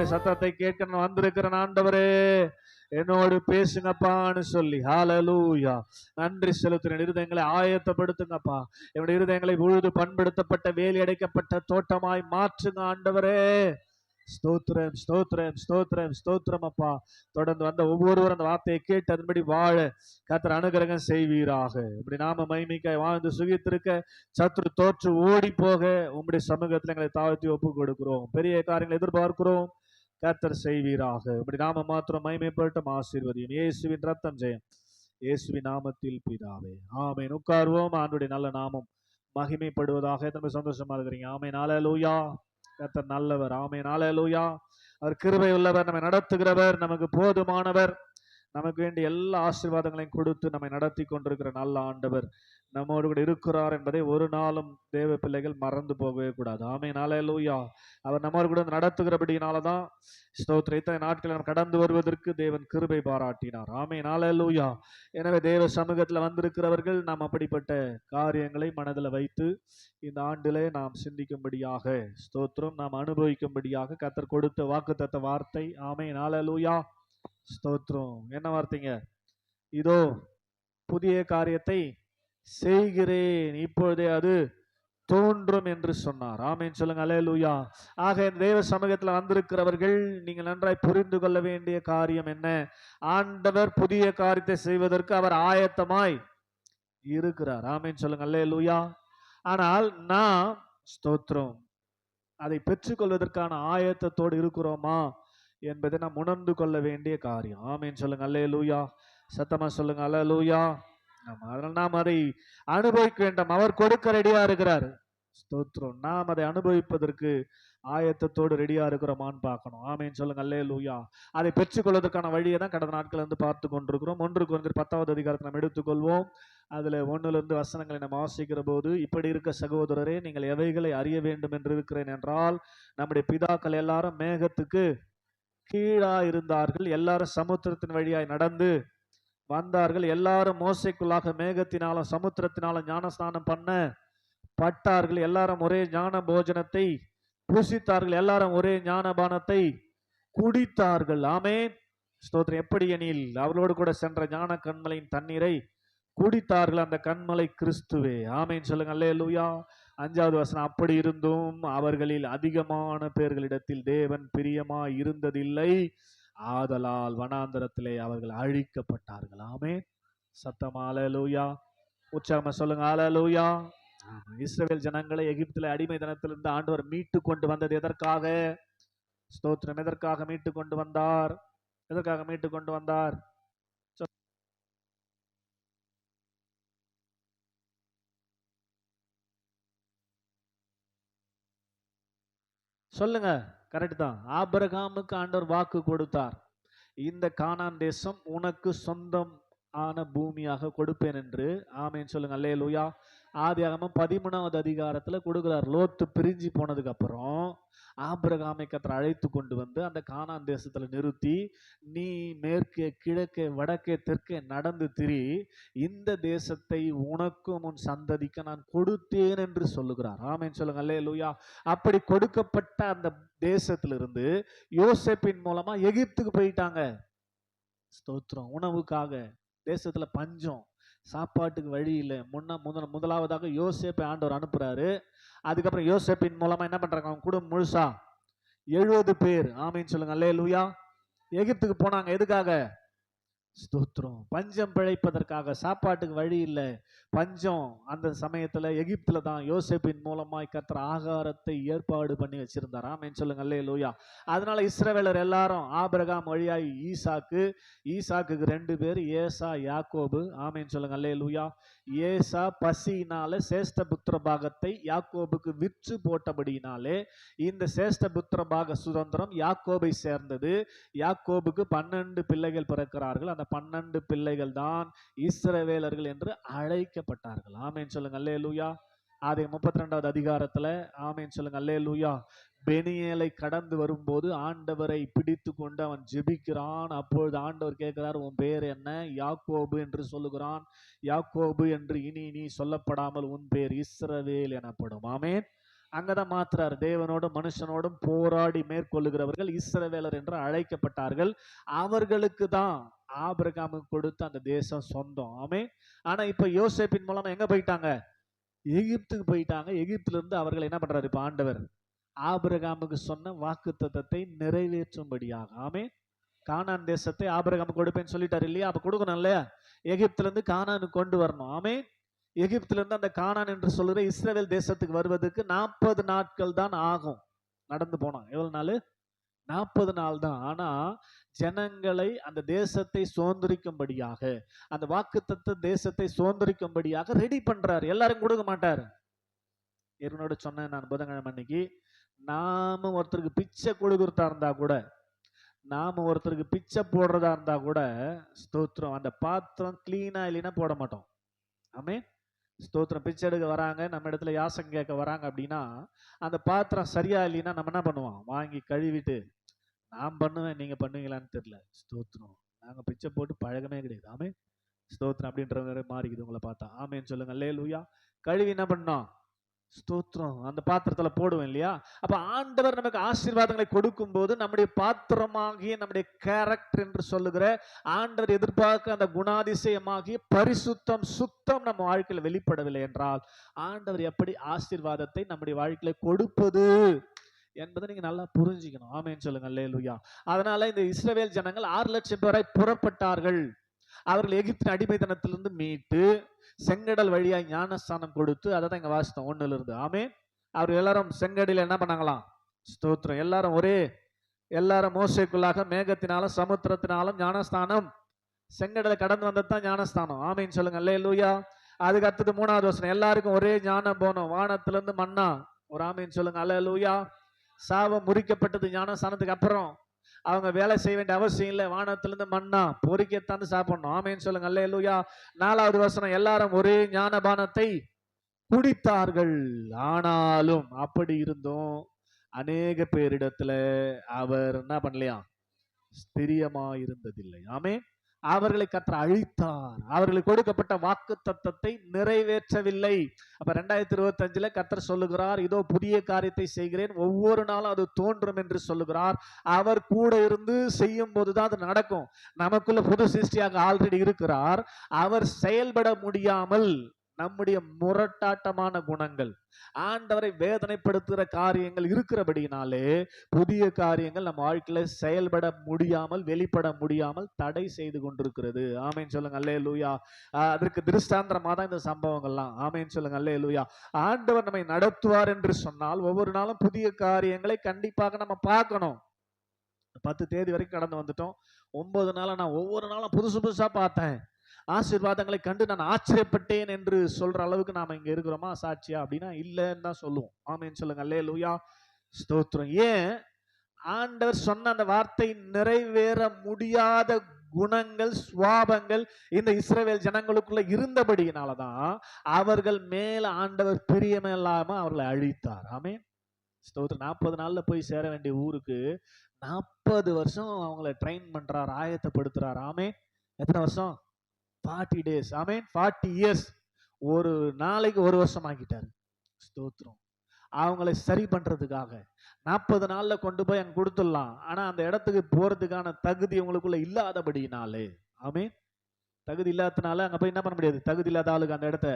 உங்களுடைய சத்தத்தை கேட்க நான் வந்திருக்கிறேன் ஆண்டவரே, என்னோடு பேசுங்கப்பான்னு சொல்லி ஹalleluya நன்றி செலுத்துறேன். இருதயங்களை ஆயத்தப்படுத்துங்கப்பா. என்னுடைய இருதயங்களை உழுது பண்படுத்தப்பட்ட வேலி அடைக்கப்பட்ட தோட்டமாய் மாற்றுங்க ஆண்டவரே. ஸ்தோத்திரம் ஸ்தோத்திரம் ஸ்தோத்திரம் ஸ்தோத்திரம் அப்பா. தொடர்ந்து வந்த ஒவ்வொருவரும் அந்த வார்த்தையை கேட்டு அதன்படி வாழ கர்த்தர் அனுகிரகம் செய்வீராக. இப்படி நாம மகிமைக்காய் வாழ்ந்து சுகித்திருக்க, சத்துரு தோற்று ஓடி போக உங்களுடைய சமூகத்தில் எங்களை தாழ்த்தி ஒப்பு கொடுக்கிறோம். பெரிய காரியங்களை எதிர்பார்க்கிறோம், கர்த்தர் செய்வீராக. இப்படி நாம மாத்திரம் மகிமைப்பட்டும் ஆசீர்வதியும். இயேசுவின் ரத்தம் ஜெயம், இயேசுவின் நாமத்தில் பிதாவே, ஆமென். உட்கார்வோம். ஆண்டுடைய நல்ல நாமம் மகிமைப்படுவதாக. நம்ம சந்தோஷமா இருக்கிறீங்க. ஆமென். ஹல்லேலூயா. கர்த்தர் நல்லவர். ஆமென். ஹல்லேலூயா. அவர் கிருபை உள்ளவர், நம்மை நடத்துகிறவர், நமக்கு போதுமானவர், நமக்கு வேண்டிய எல்லா ஆசீர்வாதங்களையும் கொடுத்து நம்மை நடத்தி கொண்டிருக்கிற நல்ல ஆண்டவர் நம்மோடு கூட இருக்கிறார் என்பதை ஒரு நாளும் தேவ பிள்ளைகள் மறந்து போகவே கூடாது. ஆமென். ஹல்லேலூயா. அவர் நம்மோடு கூட நடத்துகிறபடினாலதான் ஸ்தோத்திரம் இத்தனை நாட்கள் நம்ம கடந்து வருவதற்கு தேவன் கிருபை பாராட்டினார். ஆமென். ஹல்லேலூயா. எனவே தேவ சமூகத்தில் வந்திருக்கிறவர்கள் நாம் அப்படிப்பட்ட காரியங்களை மனதில் வைத்து இந்த ஆண்டிலே நாம் சிந்திக்கும்படியாக, ஸ்தோத்திரம் நாம் அனுபவிக்கும்படியாக கர்த்தர் கொடுத்த வாக்குத்தத்த வார்த்தை. ஆமென். ஹல்லேலூயா. ஸ்தோத்திரம். என்ன வார்த்தைங்க? இதோ புதிய காரியத்தை செய்கிறேன், இப்பொழுதே அது தோன்றும் என்று சொன்னார். ஆமென் சொல்லுங்க. ஹல்லேலூயா. ஆக தேவ சமூகத்தில் வந்திருக்கிறவர்கள் நீங்கள் நன்றாய் புரிந்து கொள்ள வேண்டிய காரியம் என்ன? ஆண்டவர் புதிய காரியத்தை செய்வதற்கு அவர் ஆயத்தமாய் இருக்கிறார். ஆமென் சொல்லுங்க. ஹல்லேலூயா. ஆனால் நான் ஸ்தோத்திரம் அதை பெற்றுக்கொள்வதற்கான ஆயத்தத்தோடு இருக்கிறோமா என்பதை நாம் உணர்ந்து கொள்ள வேண்டிய காரியம். ஆமென் சொல்லுங்க. ஹல்லேலூயா. சத்தமா சொல்லுங்க. ஹல்லேலூயா. அதனால் நாம் அதை அனுபவிக்க வேண்டும். அவர் கொடுக்க ரெடியா இருக்கிறார். ஸ்தோத்திரம். நாம் அதை அனுபவிப்பதற்கு ஆயத்தத்தோடு ரெடியா இருக்கிறோமான்னு பார்க்கணும். ஆமென் சொல்லுங்க. ஹல்லேலூயா. அதை பெற்றுக்கொள்வதற்கான வழியை தான் கடந்த நாட்கள் வந்து பார்த்து கொண்டிருக்கிறோம். 1 கொரிந்தியர் 10வது அதிகாரத்தை நாம் எடுத்துக்கொள்வோம். அதுல 1லிருந்து வசனங்களை நாம் வாசிக்கிற போது, இப்படி இருக்க சகோதரரே, நீங்கள் எவைகளை அறிய வேண்டும் என்று இருக்கிறேன் என்றால், நம்முடைய பிதாக்கள் எல்லாரும் மேகத்துக்கு கீழா இருந்தார்கள், எல்லாரும் சமுத்திரத்தின் வழியாய் நடந்து வந்தார்கள், எல்லாரும் மோசைக்குள்ளாக மேகத்தினாலும் சமுத்திரத்தினாலும் ஞானஸ்நானம் பண்ண பட்டார்கள், எல்லாரும் ஒரே ஞான போஜனத்தை புசித்தார்கள், எல்லாரும் ஒரே ஞானபானத்தை குடித்தார்கள். ஆமென். ஸ்தோத்திரம். எப்படி எனில் அவர்களோடு கூட சென்ற ஞான கண்மலையின் தண்ணீரை குடித்தார்கள், அந்த கண்மலை கிறிஸ்துவே. ஆமென் சொல்லுங்க. அல்லேலூயா. 5வது வசனம், அப்படி இருந்தும் அவர்களில் அதிகமான பேர்களிடத்தில் தேவன் பிரியமாய் இருந்ததில்லை, ஆதலால் வனாந்தரத்திலே அவர்கள் அழிக்கப்பட்டார்கள். ஆமென். சத்தமா அல்லேலூயா. உற்சாகமா சொல்லுங்க. அல்லேலூயா. இஸ்ரவேல் ஜனங்களை எகிப்திலே அடிமைத்தனத்திலிருந்து ஆண்டவர் மீட்டு கொண்டு வந்தது எதற்காக? ஸ்தோத்திரம். எதற்காக மீட்டு கொண்டு வந்தார்? எதற்காக மீட்டு கொண்டு வந்தார்? சொல்லுங்க. கரெக்ட் தான். ஆபிரகாமுக்கு ஆண்டவர் வாக்கு கொடுத்தார், இந்த கானான் தேசம் உனக்கு சொந்தம் ஆன பூமியாக கொடுப்பேன் என்று. ஆமென் சொல்லுங்க. அல்லேலூயா. ஆதியாகமம் 13வது அதிகாரத்துல கொடுக்கிறார். லோத்து பிரிஞ்சு போனதுக்கு அப்புறம் ஆபிரகாமை கர்த்தர் அழைத்து கொண்டு வந்து அந்த கானான் தேசத்துல நிறுத்தி, நீ மேற்கே கிழக்கே வடக்கே தெற்கே நடந்து திரி, இந்த தேசத்தை உனக்கும் உன் சந்ததிக்க நான் கொடுத்தேன் என்று சொல்லுகிறார். ஆமென் சொல்லுங்க. அல்லேலூயா. அப்படி கொடுக்கப்பட்ட அந்த தேசத்திலிருந்து யோசேப்பின் மூலமா எகிப்துக்கு போயிட்டாங்க. ஸ்தோத்திரம். உணவுக்காக. தேசத்துல பஞ்சம், சாப்பாட்டுக்கு வழி இல்லை. முதலாவதாக யோசேப்பை ஆண்டவர் அனுப்புறாரு. அதுக்கப்புறம் யோசேப்பின் மூலமா என்ன பண்றாங்க? அவங்க குடும்பம் முழுசா 70 பேர். ஆமென் சொல்லுங்க. அல்லேலூயா. எகிப்துக்கு போனாங்க. எதுக்காக? ஸ்தோத்திரம். பஞ்சம் பிழைப்பதற்காக. சாப்பாட்டுக்கு வழி இல்லை, பஞ்சம். அந்த சமயத்துல எகிப்துல தான் யோசேப்பின் மூலமாய் கர்த்தர் ஆகாரத்தை ஏற்பாடு பண்ணி வச்சிருந்தார். ஆமென் சொல்லுங்க. அல்லேலூயா. அதனால இஸ்ரவேலர் எல்லாரும் ஆபிரகாம் வழியாய் ஈசாக்கு, ஈசாக்குக்கு 2 பேர், ஏசா யாக்கோபு. ஆமென் சொல்லுங்க. அல்லேலூயா. ஏசா பசியினால சேஷ்ட புத்திர பாகத்தை யாக்கோபுக்கு விற்று போட்டபடியினாலே இந்த சேஷ்ட புத்திர பாக சுதந்திரம் யாக்கோபை சேர்ந்தது. யாக்கோபுக்கு 12 பிள்ளைகள் பிறக்கிறார்கள். அந்த 12 பிள்ளைகள் தான் இஸ்ரவேலர்கள் என்று அழைக்கப்பட்டார்கள். ஆமென் சொல்லுங்க. அல்லேலூயா. ஆதி 32வது அதிகாரத்துல ஆமென் சொல்லுங்க. அல்லேலூயா. பெனியேலை கடந்து வரும்போது ஆண்டவரை பிடித்து கொண்டு அவன் ஜெபிக்கிறான். அப்பொழுது ஆண்டவர் கேட்கிறார், உன் பேர் என்ன? யாக்கோபு என்று சொல்லுகிறான். யாக்கோபு என்று இனி நீ சொல்லப்படாமல் உன் பேர் இஸ்ரவேல் எனப்படும். ஆமென். அங்கதான் மாத்துறாரு. தேவனோடும் மனுஷனோடும் போராடி மேற்கொள்ளுகிறவர்கள் இஸ்ரவேலர் என்று அழைக்கப்பட்டார்கள். அவர்களுக்கு தான் ஆபிரகாமுக்கு கொடுத்த அந்த தேசம் சொந்தம். ஆமென். ஆனா இப்ப யோசேப்பின் மூலமா எங்க போயிட்டாங்க? எகிப்துக்கு போயிட்டாங்க. எகிப்துல இருந்து அவர்கள் என்ன பண்றாரு இப்ப ஆண்டவர்? ஆபிரகாமுக்கு சொன்ன வாக்குத்தத்தத்தை நிறைவேற்றும்படியாக. ஆமென். கானான் தேசத்தை ஆபிரகாமுக்கு கொடுப்பேன்னு சொல்லிட்டாரு இல்லையா? அப்ப கொடுக்கணும் இல்லையா? எகிப்துல இருந்து கானானுக்கு கொண்டு வரணும். ஆமென். எகிப்துல இருந்து அந்த கானான் என்று சொல்லுற இஸ்ரவேல் தேசத்துக்கு வருவதற்கு 40 நாட்கள் தான் ஆகும். நடந்து போனான். எவ்வளவு நாள்? 40 நாள் தான். ஆனா ஜனங்களை அந்த தேசத்தை சுதந்திரிக்கும்படியாக, அந்த வாக்குத்தத்த தேசத்தை சுதந்திரிக்கும்படியாக ரெடி பண்றாரு. எல்லாரும் கொடுக்க மாட்டாரு. என்னோட சொன்னேன் நான் புதன்கிழமை அன்னைக்கு, நாம ஒருத்தருக்கு பிச்சை கொடுக்கறதா இருந்தா கூட, நாம ஒருத்தருக்கு பிச்சை போடுறதா இருந்தா கூட, ஸ்தோத்திரம், அந்த பாத்திரம் கிளீனா இல்லைன்னா போட மாட்டோம். ஆமென். ஸ்தோத்திரம். பிச்சை எடுக்க வராங்க, நம்ம இடத்துல யாசகம் கேட்க வராங்க அப்படின்னா, அந்த பாத்திரம் சரியா இல்லைன்னா நம்ம என்ன பண்ணுவோம்? வாங்கி கழுவிட்டு, நான் பண்ணுவேன் நீங்க பண்ணுவீங்களான்னு தெரியல. ஸ்தோத்திரம். நாங்க பிச்சை போட்டு பழகமே கிடையாது. ஆமென். ஸ்தோத்திரம். அப்படின்ற மாதிரி மாறிக்குது உங்களை பார்த்தா. ஆமென் சொல்லுங்க. அல்லேலூயா. கழுவி என்ன பண்ணோம்? ஸ்தோத்திரம். அந்த பாத்திரத்துல போடுவோம் இல்லையா? அப்ப ஆண்டவர் நமக்கு ஆசீர்வாதங்களை கொடுக்கும் போது நம்முடைய பாத்திரமாகிய நம்முடைய கேரக்டர் என்று சொல்லுகிற ஆண்டவர் எதிர்பார்க்க அந்த குணாதிசயமாகிய பரிசுத்தம், சுத்தம் நம்ம வாழ்க்கையில் வெளிப்படவில்லை என்றால் ஆண்டவர் எப்படி ஆசீர்வாதத்தை நம்முடைய வாழ்க்கையில கொடுப்பது என்பதை நீங்க நல்லா புரிஞ்சுக்கணும். ஆமென் சொல்லுங்க. அல்லேலூயா. அதனால இந்த இஸ்ரவேல் ஜனங்கள் 6 லட்சம் பேரை புறப்பட்டார்கள். அவர்கள் எகிப்தின் அடிமைத்தனத்திலிருந்து மீட்டு செங்கடல் வழியா ஞானஸ்தானம் கொடுத்து, அதை தான் இங்க வாசித்தோம் 1ல இருந்து. ஆமென். அவர் எல்லாரும் செங்கடல என்ன பண்ணாங்களாம்? ஸ்தோத்திரம். எல்லாரும் மோசேக்குள்ளாக மேகத்தினாலும் சமுத்திரத்தினாலும் ஞானஸ்தானம், செங்கடலை கடந்து வந்தது தான் ஞானஸ்தானம். ஆமென் சொல்லுங்க. அல்லேலூயா. அதுக்கு அடுத்தது 3வது வசனம், எல்லாருக்கும் ஒரே ஞானம் போனோம், வானத்திலிருந்து மன்னா. ஒரு ஆமென் சொல்லுங்க. அல்லேலூயா. சாபம் முறிக்கப்பட்டது ஞானஸ்தானத்துக்கு அப்புறம். அவங்க வேலை செய்ய வேண்டிய அவசியம் இல்லை. வானத்திலிருந்து மன்னா பொறிக்கத்தாந்து சாப்பிடணும். ஆமென் சொல்லுங்க. அல்லேலூயா. 4வது வசனம், எல்லாரும் ஒரே ஞானபானத்தை குடித்தார்கள். ஆனாலும் அப்படி இருந்தும் அநேக பேரிடத்துல அவர் என்ன பண்ணலையா? ஸ்திரியமாயிருந்ததில்லை. ஆமென். அவர்களை கர்த்தர் அழித்தார். அவர்களுக்கு கொடுக்கப்பட்ட வாக்கு தத்தத்தை நிறைவேற்றவில்லை. அப்ப 2025 கர்த்தர் சொல்லுகிறார், இதோ புதிய காரியத்தை செய்கிறேன், ஒவ்வொரு நாளும் அது தோன்றும் என்று சொல்லுகிறார். அவர் கூட இருந்து செய்யும் போதுதான் அது நடக்கும். நமக்குள்ள புது சிருஷ்டியாக ஆல்ரெடி இருக்கிறார். அவர் செயல்பட முடியாமல் நம்முடைய முரட்டாட்டமான குணங்கள், ஆண்டவரை வேதனைப்படுத்துகிற காரியங்கள் இருக்கிறபடினாலே புதிய காரியங்கள் நம்ம வாழ்க்கையில செயல்பட முடியாமல், வெளிப்பட முடியாமல் தடை செய்து கொண்டிருக்கிறது. ஆமென் சொல்லுங்க. அல்லேலூயா. அதற்கு திருஷ்டாந்தரமா தான் இந்த சம்பவங்கள்லாம். ஆமென் சொல்லுங்க. அல்லேலூயா. ஆண்டவர் நம்மை நடத்துவார் என்று சொன்னால் ஒவ்வொரு நாளும் புதிய காரியங்களை கண்டிப்பாக நம்ம பார்க்கணும். 10 தேதி வரைக்கும் கடந்து வந்துட்டோம். 9 நாளா நான் ஒவ்வொரு நாளும் புதுசு புதுசா பார்த்தேன், ஆசீர்வாதங்களை கண்டு நான் ஆச்சரியப்பட்டேன் என்று சொல்ற அளவுக்கு நாம இங்க இருக்கிறோமா? சாட்சியா அப்படின்னா இல்லைன்னு தான் சொல்லுவோம். ஆமென் சொல்லுங்க. அல்லேலூயா. ஸ்தோத்திரம். ஏன்? ஆண்டவர் சொன்ன அந்த வார்த்தை நிறைவேற முடியாத குணங்கள், சுவாபங்கள் இந்த இஸ்ரவேல் ஜனங்களுக்குள்ள இருந்தபடியினாலதான் அவர்கள் மேல ஆண்டவர் பிரியமில்லாம அவர்களை அழித்தார். ஆமென். ஸ்தோத்திரம். 40 நாள்ல போய் சேர வேண்டிய ஊருக்கு 40 வருஷம் அவங்களை ட்ரெயின் பண்றார், ஆயத்தப்படுத்துறார். ஆமென். எத்தனை வருஷம்? 40 days. ஆமென். 40 years. ஒரு நாளைக்கு 1 வருஷம் ஆக்கிட்டாரு. ஸ்தோத்திரம். அவங்களை சரி பண்றதுக்காக 40 நாள்ல கொண்டு போய் அங்க கொடுத்துடலாம். ஆனா அந்த இடத்துக்கு போறதுக்கான தகுதி உங்களுக்குள்ள இல்லாதபடினாலே, ஆமென், தகுதி இல்லாதனால அங்க போய் என்ன பண்ண முடியாது? தகுதி இல்லாத ஆளுக்கு அந்த இடத்த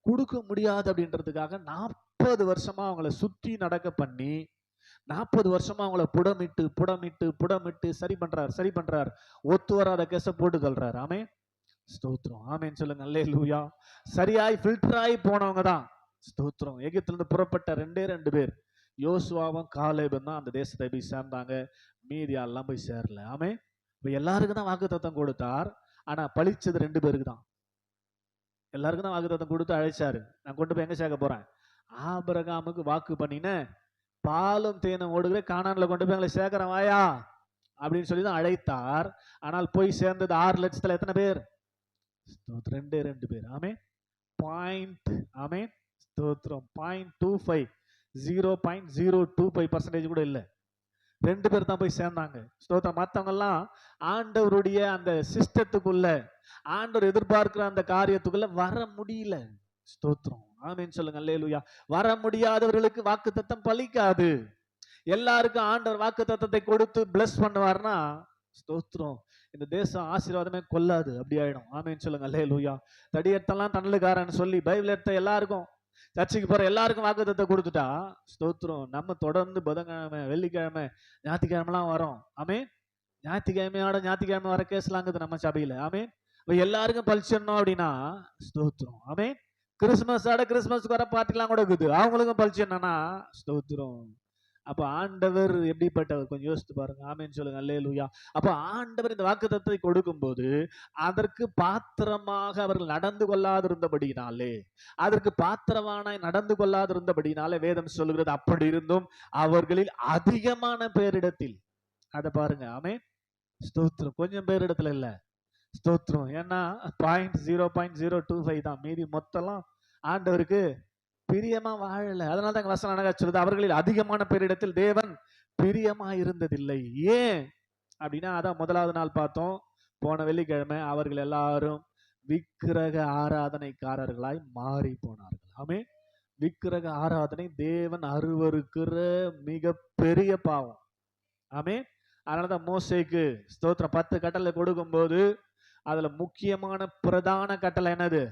கொடுக்க முடியாது அப்படின்றதுக்காக 40 வருஷமா அவங்கள சுற்றி நடக்க பண்ணி, 40 வருஷமா அவங்கள புடமிட்டு சரி பண்றார். ஒத்து வராத கேச போட்டு தள்ளுறாரு. ஆமென். ஸ்தோத்திரம். ஆமென் சொல்லுங்க. அல்லேலூயா. சரியாய் ஃபில்டர் ஆகி போனவங்க தான். ஸ்தோத்திரம். எகிப்திலிருந்து புறப்பட்ட 2 பேர், யோசுவாவும் காலேபும் தான் அந்த தேசத்தை போய் சேர்ந்தாங்க. மீதி எல்லாம் போய் சேரல. ஆமென். இப்ப எல்லாருக்கும் தான் வாக்குத்தத்தம் கொடுத்தார். ஆனா பழிச்சது 2 பேருக்கு தான். எல்லாருக்கும் தான் வாக்குத்தத்தம் கொடுத்து அழைச்சாரு. நான் கொண்டு போய் எங்க சேர்க்க போறேன்? ஆபிரகாமுக்கு வாக்கு பண்ணின பாலும் தேனும் ஓடுகிற கானான்ல கொண்டு போய் எங்களை சேர்க்கிறேன் வாயா அப்படின்னு சொல்லி தான் அழைத்தார். ஆனால் போய் சேர்ந்தது 6 லட்சத்துல எத்தனை பேர்? 2 பேர். ஆமென். பாயிண்ட். ஆமென். ஸ்தோத்திரம். 0.25 0.025% கூட இல்ல. 2 பேர் தான் போய் சேர்ந்தாங்க. ஸ்தோத்திரம். மற்றவங்க எல்லாம் ஆண்டவருடைய அந்த சிஸ்டத்துக்குள்ள, ஆண்டவர் எதிர்பார்க்கிற அந்த காரியத்துக்குள்ள வர முடியல. ஸ்தோத்திரம். ஆமென் சொல்லுங்க. அல்லேலூயா. வர முடியாதவர்களுக்கு வாக்குத்தத்தம் பலிக்காது. எல்லாருக்கும் ஆண்டவர் வாக்குத்தத்தத்தை கொடுத்து பிளஸ் பண்ணுவார்னா ஸ்தோத்திரம், இந்த தேசம் ஆசீர்வாதமே கொள்ளாது, அப்படி ஆயிடும். ஆமென் சொல்லுங்க. அல்லேலூயா. தடியத்தெல்லாம் தன்னலுக்காரன்னு சொல்லி பைபிள் எடுத்த எல்லாருக்கும், சர்ச்சுக்கு போற எல்லாருக்கும் வாக்குத்தத்தம் கொடுத்துட்டா ஸ்தோத்திரம், நம்ம தொடர்ந்து புதன்கிழமை, வெள்ளிக்கிழமை, ஞாயிற்றுக்கிழமைலாம் வரோம். ஆமென். ஞாயிற்றுக்கிழமை வர கேஸ்லாங்குது நம்ம சபையில. ஆமென். எல்லாருக்கும் பழிச்சிடணும் அப்படின்னா ஸ்தோத்திரம். ஆமென். கிறிஸ்துமஸ்க்கு வர பார்ட்டிலாம் கூட இருக்குது, அவங்களுக்கும் பழிச்சிடணும்னா ஸ்தோத்திரம். அப்ப ஆண்டவர் எப்படிப்பட்டவர் கொஞ்சம் யோசித்து பாருங்க. ஆமென் சொல்லுங்க. அல்லேலூயா. அப்ப ஆண்டவர் இந்த வாக்குத்தத்தத்தை கொடுக்கும்போது அதற்கு பாத்திரமாக அவர்கள் நடந்து கொள்ளாதிருந்தபடியினாலே, அதற்கு பாத்திரவானாய் நடந்து கொள்ளாதிருந்தபடியினாலே வேதம் சொல்லுகிறது, அப்படி இருந்தும் அவர்களில் அதிகமான பேரிடத்தில், அதை பாருங்க. ஆமென். ஸ்தோத்திரம். கொஞ்சம் பேரிடத்துல இல்ல, ஸ்தோத்திரம். ஏன்னா 0.025 தான், மீதி மொத்தம் ஆண்டவருக்கு பிரியமா வாழல. அதனால தான் வசனம் அழகா சொல்லுது, அவர்களில் அதிகமான பேரிடத்தில் தேவன் பிரியமா இருந்ததில்லை. ஏன் அப்படின்னா, அதான் முதலாவது நாள் பார்த்தோம், போன வெள்ளிக்கிழமை, அவர்கள் எல்லாரும் விக்கிரக ஆராதனைக்காரர்களாய் மாறி போனார்கள். ஆமே. விக்கிரக ஆராதனை தேவன் அருவருக்கிற மிக பெரிய பாவம். ஆமே. அதனாலதான் மோசேக்கு ஸ்தோத்திரம் 10 கட்டளை கொடுக்கும் போது அதுல முக்கியமான பிரதான கட்டளை என்னது?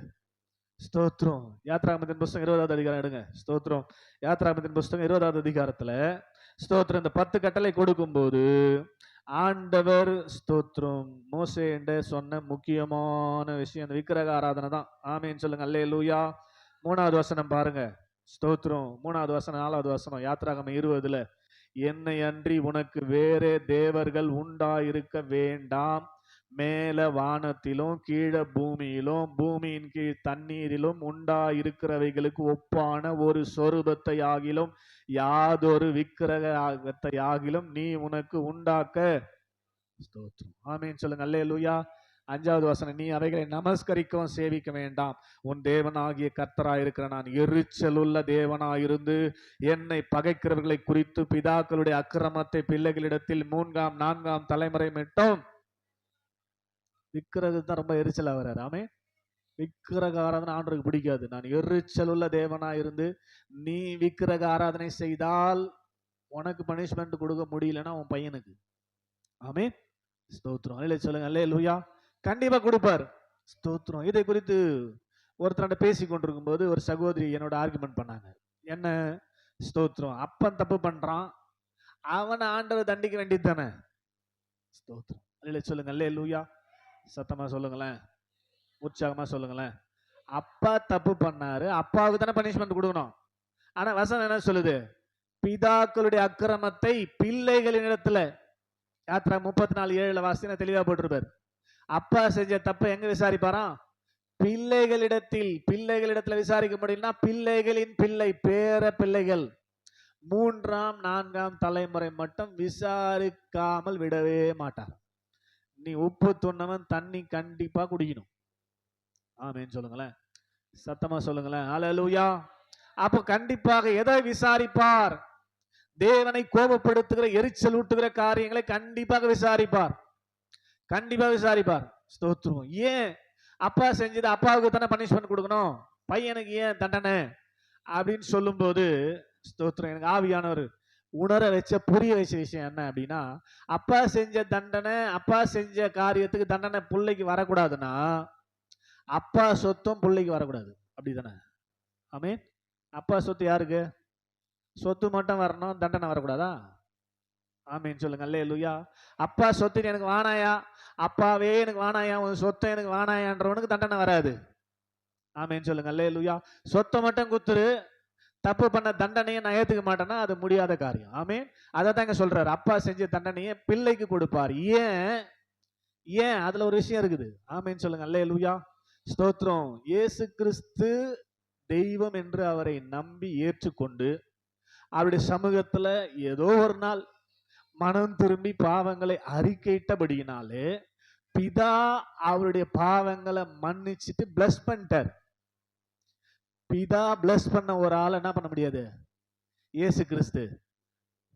ஸ்தோத்திரம். யாத்ராகமத்தின் புஸ்தகம் 20வது அதிகாரம் எடுங்க. ஸ்தோத்திரம். யாத்ராகமத்தின் புஸ்தகம் 20வது அதிகாரத்துல ஸ்தோத்திரம் இந்த 10 கட்டளை கொடுக்கும் போது ஆண்டவர் ஸ்தோத்திரம் மோசே என்று சொன்ன முக்கியமான விஷயம் அந்த விக்கிரக ஆராதனை தான். ஆமேன்னு சொல்லுங்க. அல்லேலூயா. 3வது வசனம் பாருங்க. ஸ்தோத்திரம். 3வது வசனம் 4வது வசனம் யாத்ராகமம் 20ல, என்னை அன்றி உனக்கு வேறே தேவர்கள் உண்டாயிருக்க வேண்டாம், மேல வானத்திலும் கீழே பூமியிலும் பூமியின் கீழ் தண்ணீரிலும் உண்டாயிருக்கிறவைகளுக்கு ஒப்பான ஒரு சொரூபத்தை ஆகிலும் யாதொரு விக்கிரகத்தை ஆகிலும் நீ உனக்கு உண்டாக்க. ஸ்தோத்திரம். ஆமீன் சொல்லுங்க. அல்லேலூயா. 5வது வசனம், நீ அவைகளை நமஸ்கரிக்கவும் சேவிக்க வேண்டாம், உன் தேவனாகிய கர்த்தராயிருக்கிற நான் எரிச்சல் உள்ள தேவனாயிருந்து என்னை பகைக்கிறவர்களை குறித்து பிதாக்களுடைய அக்கிரமத்தை பிள்ளைகளிடத்தில் 3ஆம் 4ஆம் தலைமுறை மட்டும். விக்கிரகம் தான் ரொம்ப எரிச்சல் ஆகிறார். ஆமே. விக்கிரக ஆராதனை ஆண்டவருக்கு பிடிக்காது. நான் எரிச்சல் உள்ள தேவனா இருந்து நீ விக்கிரக ஆராதனை செய்தால் உனக்கு பனிஷ்மெண்ட் கொடுக்க முடியலன்னா உன் பையனுக்கு. ஆமே. ஸ்தோத்திரம். அல்லேலூயா சொல்லுங்க. அல்லேலூயா. கண்டிப்பா கொடுப்பார். ஸ்தோத்திரம். இதை குறித்து ஒருத்தர் பேசி கொண்டிருக்கும் போது ஒரு சகோதரி என்னோட ஆர்குமெண்ட் பண்ணாங்க. என்ன? ஸ்தோத்திரம், அப்பன் தப்பு பண்றான், அவனை ஆண்டவர் தண்டிக்க வேண்டியது தானே. ஸ்தோத்திரம். அல்லேலூயா சொல்லுங்க. அல்லேலூயா. சத்தமா சொல்லுங்களேன், உற்சாகமா சொல்லுங்களேன். அப்பா தப்பு பண்ணாரு, அப்பாவுக்கு தானே பனிஷ்மெண்ட் கொடுக்கணும். ஆனா வசனம் என்ன சொல்லுது? பிதாக்களுடைய அக்கிரமத்தை பிள்ளைகளின் இடத்துல. யாத்ரா 34:7 வாசினா தெளிவா போட்டிருப்பார். அப்பா செஞ்ச தப்பை எங்க விசாரிப்பாராம்? பிள்ளைகளிடத்தில். பிள்ளைகளிடத்துல விசாரிக்க முடியும்னா பிள்ளைகளின் பிள்ளை, பேர பிள்ளைகள், 3ஆம் 4ஆம் தலைமுறை மட்டும் விசாரிக்காமல் விடவே மாட்டார். நீ உப்பு துண்ணவன் தண்ணி கண்டிப்பா குடிக்கணும். ஆமேன்னு சொல்லுங்களேன். சத்தமா சொல்லுங்களேன். அல்லேலூயா. அப்ப கண்டிப்பாக எதை விசாரிப்பார்? தேவனை கோபப்படுத்துகிற எரிச்சல் ஊட்டுகிற காரியங்களை கண்டிப்பாக விசாரிப்பார். கண்டிப்பா விசாரிப்பார். ஸ்தோத்திரம். ஏன்? அப்பா செஞ்சது அப்பாவுக்கு தானே பனிஷ்மெண்ட் கொடுக்கணும், பையனுக்கு ஏன் தண்டனை அப்படின்னு சொல்லும் போது ஸ்தோத்திரம், எனக்கு ஆவியானவர் உணர வச்ச புரிய வச்ச விஷயம் என்ன அப்படின்னா, அப்பா செஞ்ச தண்டனை, அப்பா செஞ்ச காரியத்துக்கு தண்டனை பிள்ளைக்கு வரக்கூடாதுன்னா அப்பா சொத்தும் பிள்ளைக்கு வரக்கூடாது. அப்படிதானே? ஆமென். அப்பா சொத்து யாருக்கு? சொத்து மட்டும் வரணும், தண்டனை வரக்கூடாதா? ஆமீன் சொல்லுங்க. அல்லேலூயா. அப்பா சொத்து எனக்கு வானாயா, அப்பாவே எனக்கு வானாயா, உன் சொத்தை எனக்கு வானாயான்றவனுக்கு தண்டனை வராது. ஆமீன் சொல்லுங்க. அல்லேலூயா. சொத்தை மட்டும் குத்துரு, தப்பு பண்ண தண்டனையை நான் ஏத்துக்க மாட்டேன்னா அது முடியாத காரியம். ஆமீன். அதை தாங்க சொல்றாரு, அப்பா செஞ்ச தண்டனையை பிள்ளைக்கு கொடுப்பார். ஏன்? ஏன்? அதுல ஒரு விஷயம் இருக்குது. ஆமீன் சொல்லுங்க. அல்லேலூயா. ஸ்தோத்திரம். இயேசு கிறிஸ்து தெய்வம் என்று அவரை நம்பி ஏற்றுக்கொண்டு அவருடைய சமூகத்துல ஏதோ ஒரு நாள் மனம் திரும்பி பாவங்களை அறிக்கையிட்டபடியினாலே பிதா அவருடைய பாவங்களை மன்னிச்சுட்டு பிளஸ் பண்ணிட்டார். பிதா பிளஸ் பண்ண ஒரு ஆள் என்ன பண்ண முடியாது? இயேசு கிறிஸ்து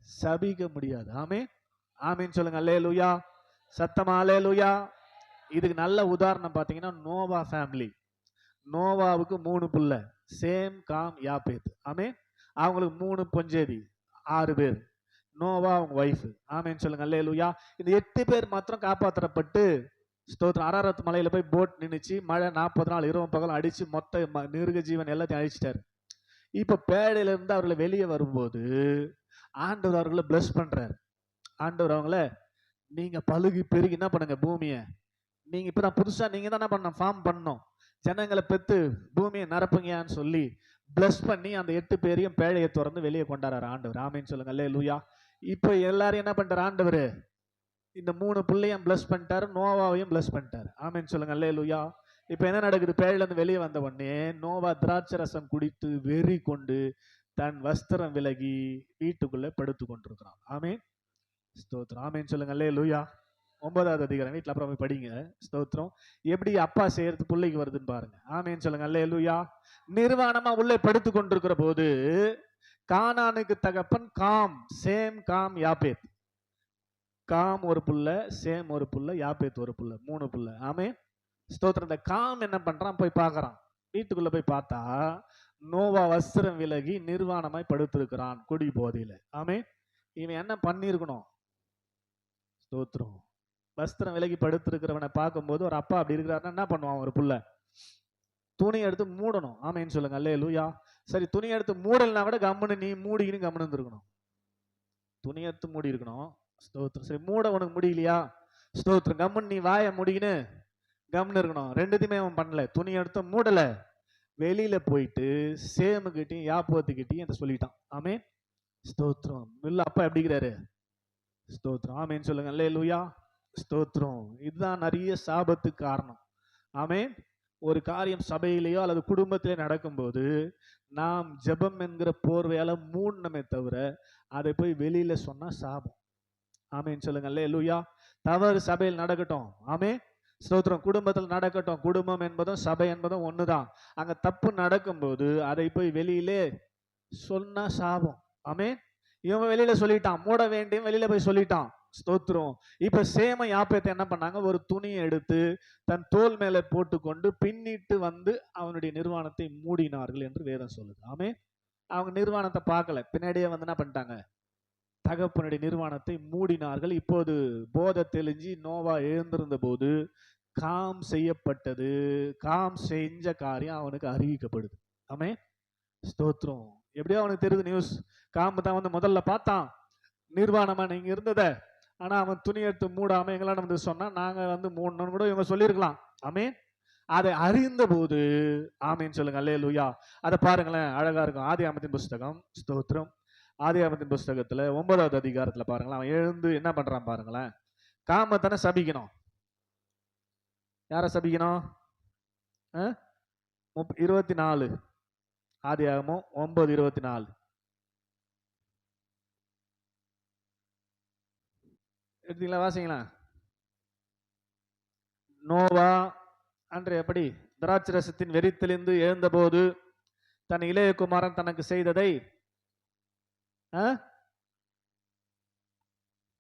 சபிக்க முடியாது. ஆமென். ஆமென் சொல்லுங்க. அல்லேலூயா. சத்தமா அல்லேலூயா. இதுக்கு நல்ல உதாரணம் பாத்தீங்கன்னா நோவா ஃபேமிலி. நோவாவுக்கு 3 புள்ள, சேம் காம் யாப்பேத். ஆமே. அவங்களுக்கு 3 பொஞ்சேதி, 6 பேர். நோவா அவங்க ஒய்ஃப். ஆமேன்னு சொல்லுங்க. அல்லேலூயா. இந்த 8 பேர் மாத்திரம் காப்பாற்றப்பட்டு ஸ்தோத்திரம். அரரத் மலையில போய் போட் நின்னுச்சு. மழை 40 நாள் இரவும் பகலும் அடிச்சு மொத்த மிருக ஜீவன் எல்லாத்தையும் அழிச்சிட்டாரு. இப்ப பேழையில இருந்து அவர்களை வெளியே வரும்போது ஆண்டவர் அவர்களை பிளஸ் பண்றாரு. ஆண்டவர் அவங்கள நீங்க பழுகி பெருகி என்ன பண்ணுங்க பூமியை, நீங்க இப்பதான் புதுசா நீங்க தான் என்ன பண்ண ஃபார்ம் பண்ணணும், ஜனங்களை பெத்து பூமியை நிரப்புங்கன்னு சொல்லி பிளஸ் பண்ணி அந்த 8 பேரையும் பேழையை திறந்து வெளியே கொண்டாடுறாரு ஆண்டவர். ஆமேன்னு சொல்லுங்க. அல்லேலூயா. இப்ப எல்லாரும் என்ன பண்றாரு ஆண்டவர், இந்த 3 பிள்ளையும் பிளஸ் பண்ணிட்டாரு, நோவாவையும் பிளஸ் பண்ணிட்டாரு. ஆமேன்னு சொல்லுங்க. அல்லேலூயா. இப்ப என்ன நடக்குது, பேழையில இருந்து வெளியே வந்த உடனே நோவா திராட்சை ரசம் குடித்து வெறி கொண்டு தன் வஸ்திரம் விலகி வீட்டுக்குள்ள படுத்து கொண்டிருக்கிறான். ஆமேன். ஸ்தோத்திரம். ஆமேன்னு சொல்லுங்க. அல்லேலூயா. 9வது அதிகாரம் வீட்டுல அப்புறம் போய் படிங்க. ஸ்தோத்திரம். எப்படி அப்பா செய்யறது பிள்ளைக்கு வருதுன்னு பாருங்க. ஆமேன்னு சொல்லுங்க. அல்லேலூயா. நிர்வாணமா உள்ளே படுத்து கொண்டிருக்கிற போது கானானுக்கு தகப்பன் காம், சேம் காம் யாப்பேத். காம் ஒரு புள்ள, சேம் ஒரு புள்ள, யாப்பேத் ஒரு புள்ள, 3 புள்ள. ஆமே. ஸ்தோத்திரம். இந்த காம் என்ன பண்றான், போய் பார்க்கறான். வீட்டுக்குள்ள போய் பார்த்தா நோவா வஸ்திரம் விலகி நிர்வாணமாய் படுத்திருக்கிறான் குடி போதையில. ஆமே. இவன் என்ன பண்ணிருக்கணும், ஸ்தோத்திரம், வஸ்திரம் விலகி படுத்திருக்கிறவனை பார்க்கும்போது ஒரு அப்பா அப்படி இருக்கிறாருன்னா என்ன பண்ணுவான், ஒரு புள்ள துணி எடுத்து மூடணும். ஆமேன்னு சொல்லுங்க. அல்லேலூயா. சரி, துணி எடுத்து மூடலனா கூட கம்முன்னு நீ மூடிக்கின்னு கம்முன்னு இருந்திருக்கணும். துணி எடுத்து மூடி இருக்கணும். ஸ்தோத்திரம். சரி, மூட உனக்கு முடியலையா, ஸ்தோத்திரம், கம்முன்னு நீ வாயை முடிக்கின்னு கம்முன்னு இருக்கணும். ரெண்டுத்தையுமே அவன் பண்ணல. துணி எடுத்து மூடல, வெளியில போயிட்டு சேமுகிட்டையும் யாப்போத்துக்கிட்டையும் அதை சொல்லிட்டான். ஆமே. ஸ்தோத்திரம். இல்ல அப்பா எப்படி இருக்கிறாரு, ஸ்தோத்திரம். ஆமேன்னு சொல்லுங்க. அல்லேலூயா. ஸ்தோத்திரம். இதுதான் நிறைய சாபத்துக்கு காரணம். ஆமே. ஒரு காரியம் சபையிலேயோ அல்லது குடும்பத்திலே நடக்கும்போது நாம் ஜெபம் என்கிற போர்வையால மூடணுமே தவிர அதை போய் வெளியில சொன்னா சாபம். ஆமேன்னு சொல்லுங்க. அல்லேலூயா. தவறு சபையில் நடக்கட்டும். ஆமே. ஸ்தோத்திரம். குடும்பத்தில் நடக்கட்டும். குடும்பம் என்பதும் சபை என்பதும் ஒண்ணுதான். அங்க தப்பு நடக்கும்போது அதை போய் வெளியிலே சொன்னா சாபம். ஆமே. இவன் வெளியில சொல்லிட்டான், மூட வேண்டியும் வெளியில போய் சொல்லிட்டான். ஸ்தோத்திரம். இப்ப சேம யாப்பேத்தை என்ன பண்ணாங்க, ஒரு துணியை எடுத்து தன் தோல் மேல போட்டுக்கொண்டு பின்னிட்டு வந்து அவனுடைய நிர்வாணத்தை மூடினார்கள் என்று வேதம் சொல்லுது. ஆமே. அவங்க நிர்வாணத்தை பார்க்கல, பின்னாடியே வந்து என்ன பண்ணிட்டாங்க, தகப்பனுடைய நிர்வாணத்தை மூடினார்கள். இப்போது போதை தெளிஞ்சு நோவா எழுந்திருந்த போது காம் செய்யப்பட்டது, காம் செஞ்ச காரியம் அவனுக்கு அறிவிக்கப்படுது. ஆமே. ஸ்தோத்திரம். எப்படியோ அவனுக்கு தெரியுது நியூஸ். காம்பு தான் வந்து முதல்ல பார்த்தான் நிர்வாணமா நீங்க இருந்தத, ஆனா அவன் துணி எடுத்து மூடாம எங்களாம் வந்து சொன்னா நாங்க வந்து மூடணும்னு கூட இவங்க சொல்லியிருக்கலாம். ஆமே. அதை அறிந்த போது, ஆமேன்னு சொல்லுங்க. அல்லேலூயா. அதை பாருங்களேன், அழகா இருக்கும். ஆதியாகமத்தின் புஸ்தகம். ஸ்தோத்திரம். ஆதியாகமத்தின் புஸ்தகத்துல 9வது அதிகாரத்துல பாருங்களேன், அவன் எழுந்து என்ன பண்றான் பாருங்களேன். காமத்தானே சபிக்கணும். யார சபிக்கணும், 24 ஆதியாகமம் 9:24. எடுத்தீங்களா, வாசிங்களா. நோவா அன்று எப்படி திராட்சை ரசத்தின் வெறித்திலிருந்து எழுந்தபோது தன் இளைய குமாரன் தனக்கு செய்ததை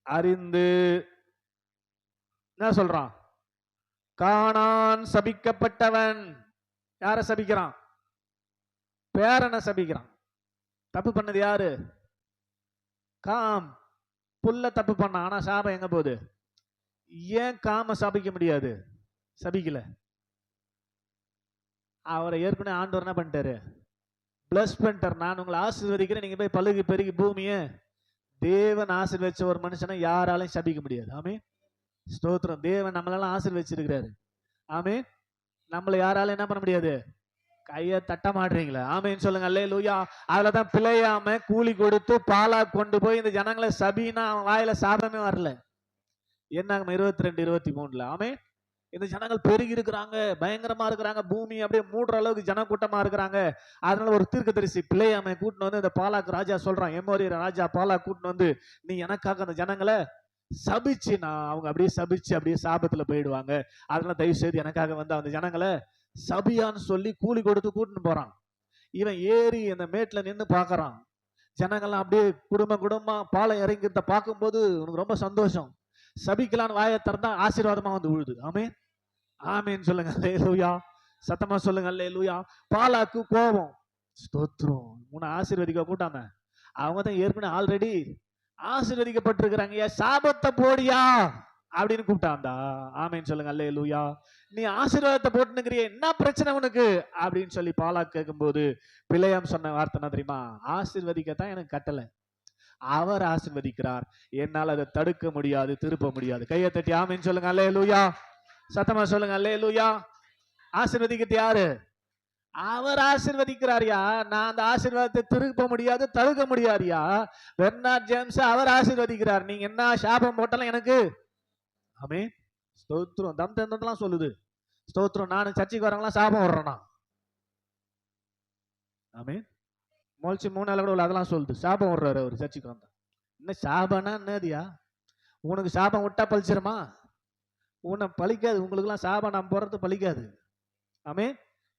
அறிந்து என்ன சொல்றான், கானான் சபிக்கப்பட்டவன். யார சபிக்கிறான், பேரனை சபிக்கிறான். தப்பு பண்ணது யாரு, காம். புல்ல தப்பு பண்ண, ஆனா சாபம் எங்க போகுது, ஏன் காம சபிக்க முடியாது, சபிக்கல. அவரை ஏற்கனவே ஆண்டவர் என்ன பண்ணிட்டாரு, பிளஸ் பண்ணிட்டார். நான் உங்களை ஆசீர்வதிக்கிறேன், நீங்க போய் பழுகி பெருகி பூமியை. தேவன் ஆசீர்வதிச்ச ஒரு மனுஷனை யாராலையும் சபிக்க முடியாது. ஆமே. ஸ்தோத்திரம். தேவன் நம்மளெல்லாம் ஆசீர்வதிச்சிருக்கிறாரு. ஆமே. நம்மளை யாராலும் என்ன பண்ண முடியாது, கைய தட்ட மாட்டீங்களா. ஆமேன்னு சொல்லுங்க. அல்லேலூயா. அதுலதான் பிழையாம கூலி கொடுத்து பாலா கொண்டு போய் இந்த ஜனங்களை சபினா அவன் வாயில சாபமே வரல. என்னாகும் 22:23. ஆமே. இந்த ஜனங்கள் பெருகி இருக்கிறாங்க, பயங்கரமா இருக்கிறாங்க, பூமி அப்படியே மூடுற அளவுக்கு ஜன கூட்டமா இருக்கிறாங்க. அதனால ஒரு தீர்க்கதரிசி பிழையாம கூட்டின்னு வந்து இந்த பாலாக்கு ராஜா சொல்றான், எமோரிய ராஜா பாலா கூட்டின்னு வந்து நீ எனக்காக அந்த ஜனங்களை சபிச்சுனா அவங்க அப்படியே சபிச்சு அப்படியே சாபத்துல போயிடுவாங்க. அதனால தயவு செய்து எனக்காக வந்து அந்த ஜனங்களை சபியான்னு சொல்லி கூலி கொடுத்து கூட்டின்னு போறான். இவன் ஏறி அந்த மேட்ல நின்று பாக்குறான். ஜனங்கள்லாம் அப்படியே குடும்பமா பாலம் இறங்கிறத பார்க்கும்போது உனக்கு ரொம்ப சந்தோஷம். சபிக்கலான்னு வாயை திறந்தா ஆசீர்வாதமா வந்து விழுது. ஆமே. ஆமேன்னு சொல்லுங்க. அல்லேலூயா. சத்தமா சொல்லுங்க அல்லேலூயா. பாலாக்கு கோபம். ஸ்தோத்திரம். உன்னை ஆசீர்வதிக்க கூட்டாம அவங்க தான் ஏற்கனவே ஆல்ரெடி ஆசீர்வதிக்கப்பட்டிருக்கிறாங்க. சாபத்தை போடியா அப்படின்னு கூப்பிட்டாண்டா. ஆமேன்னு சொல்லுங்க அல்லேலூயா. நீ ஆசீர்வாதத்தை போட்டுனுக்கிறிய, என்ன பிரச்சனை உனக்கு அப்படின்னு சொல்லி பாலாக் கேட்கும்போது பிள்ளையாம் சொன்ன வார்த்தை என்ன தெரியுமா? ஆசீர்வதிக்கத்தான் எனக்கு கட்டளை, அவர் ஆசீர்வதிக்கிறார், என்னால் அதை தடுக்க முடியாது, திருப்ப முடியாது. கையை தட்டி ஆமேன்னு சொல்லுங்க அல்லேலூயா. சத்தமா சொல்லுங்க அல்லேலூயா. ஆசீர்வதிக்கிறது யாரு? அவர் ஆசீர்வதிக்கிறாரியா. நான் அந்த ஆசீர்வாதத்தை திருப்ப முடியாது, தடுக்க முடியாதியா. பெர்னார்ட் ஜேம்ஸ் அவர் ஆசீர்வதிக்கிறார். நீங்க என்ன சாபம் போட்டாலும் எனக்கு ஆமே ஸ்தோத்திரம். தம் தந்தெல்லாம் சொல்லுது ஸ்தோத்திரம். நான் சர்ச்சைக்கு வரவங்களாம் சாபம் வர்றேன்னா ஆமே மொழிச்சு 3 நாள் கூட உள்ள அதெல்லாம் சொல்லுது. சாபம் வர்றாரு அவர் சர்ச்சைக்கு வந்தா. என்ன சாபம்னா என்னதியா? உனக்கு சாபம் விட்டா பழிச்சிருமா? உன்னை பழிக்காது. உங்களுக்கு எல்லாம் சாபம் நான் போறது பழிக்காது. ஆமே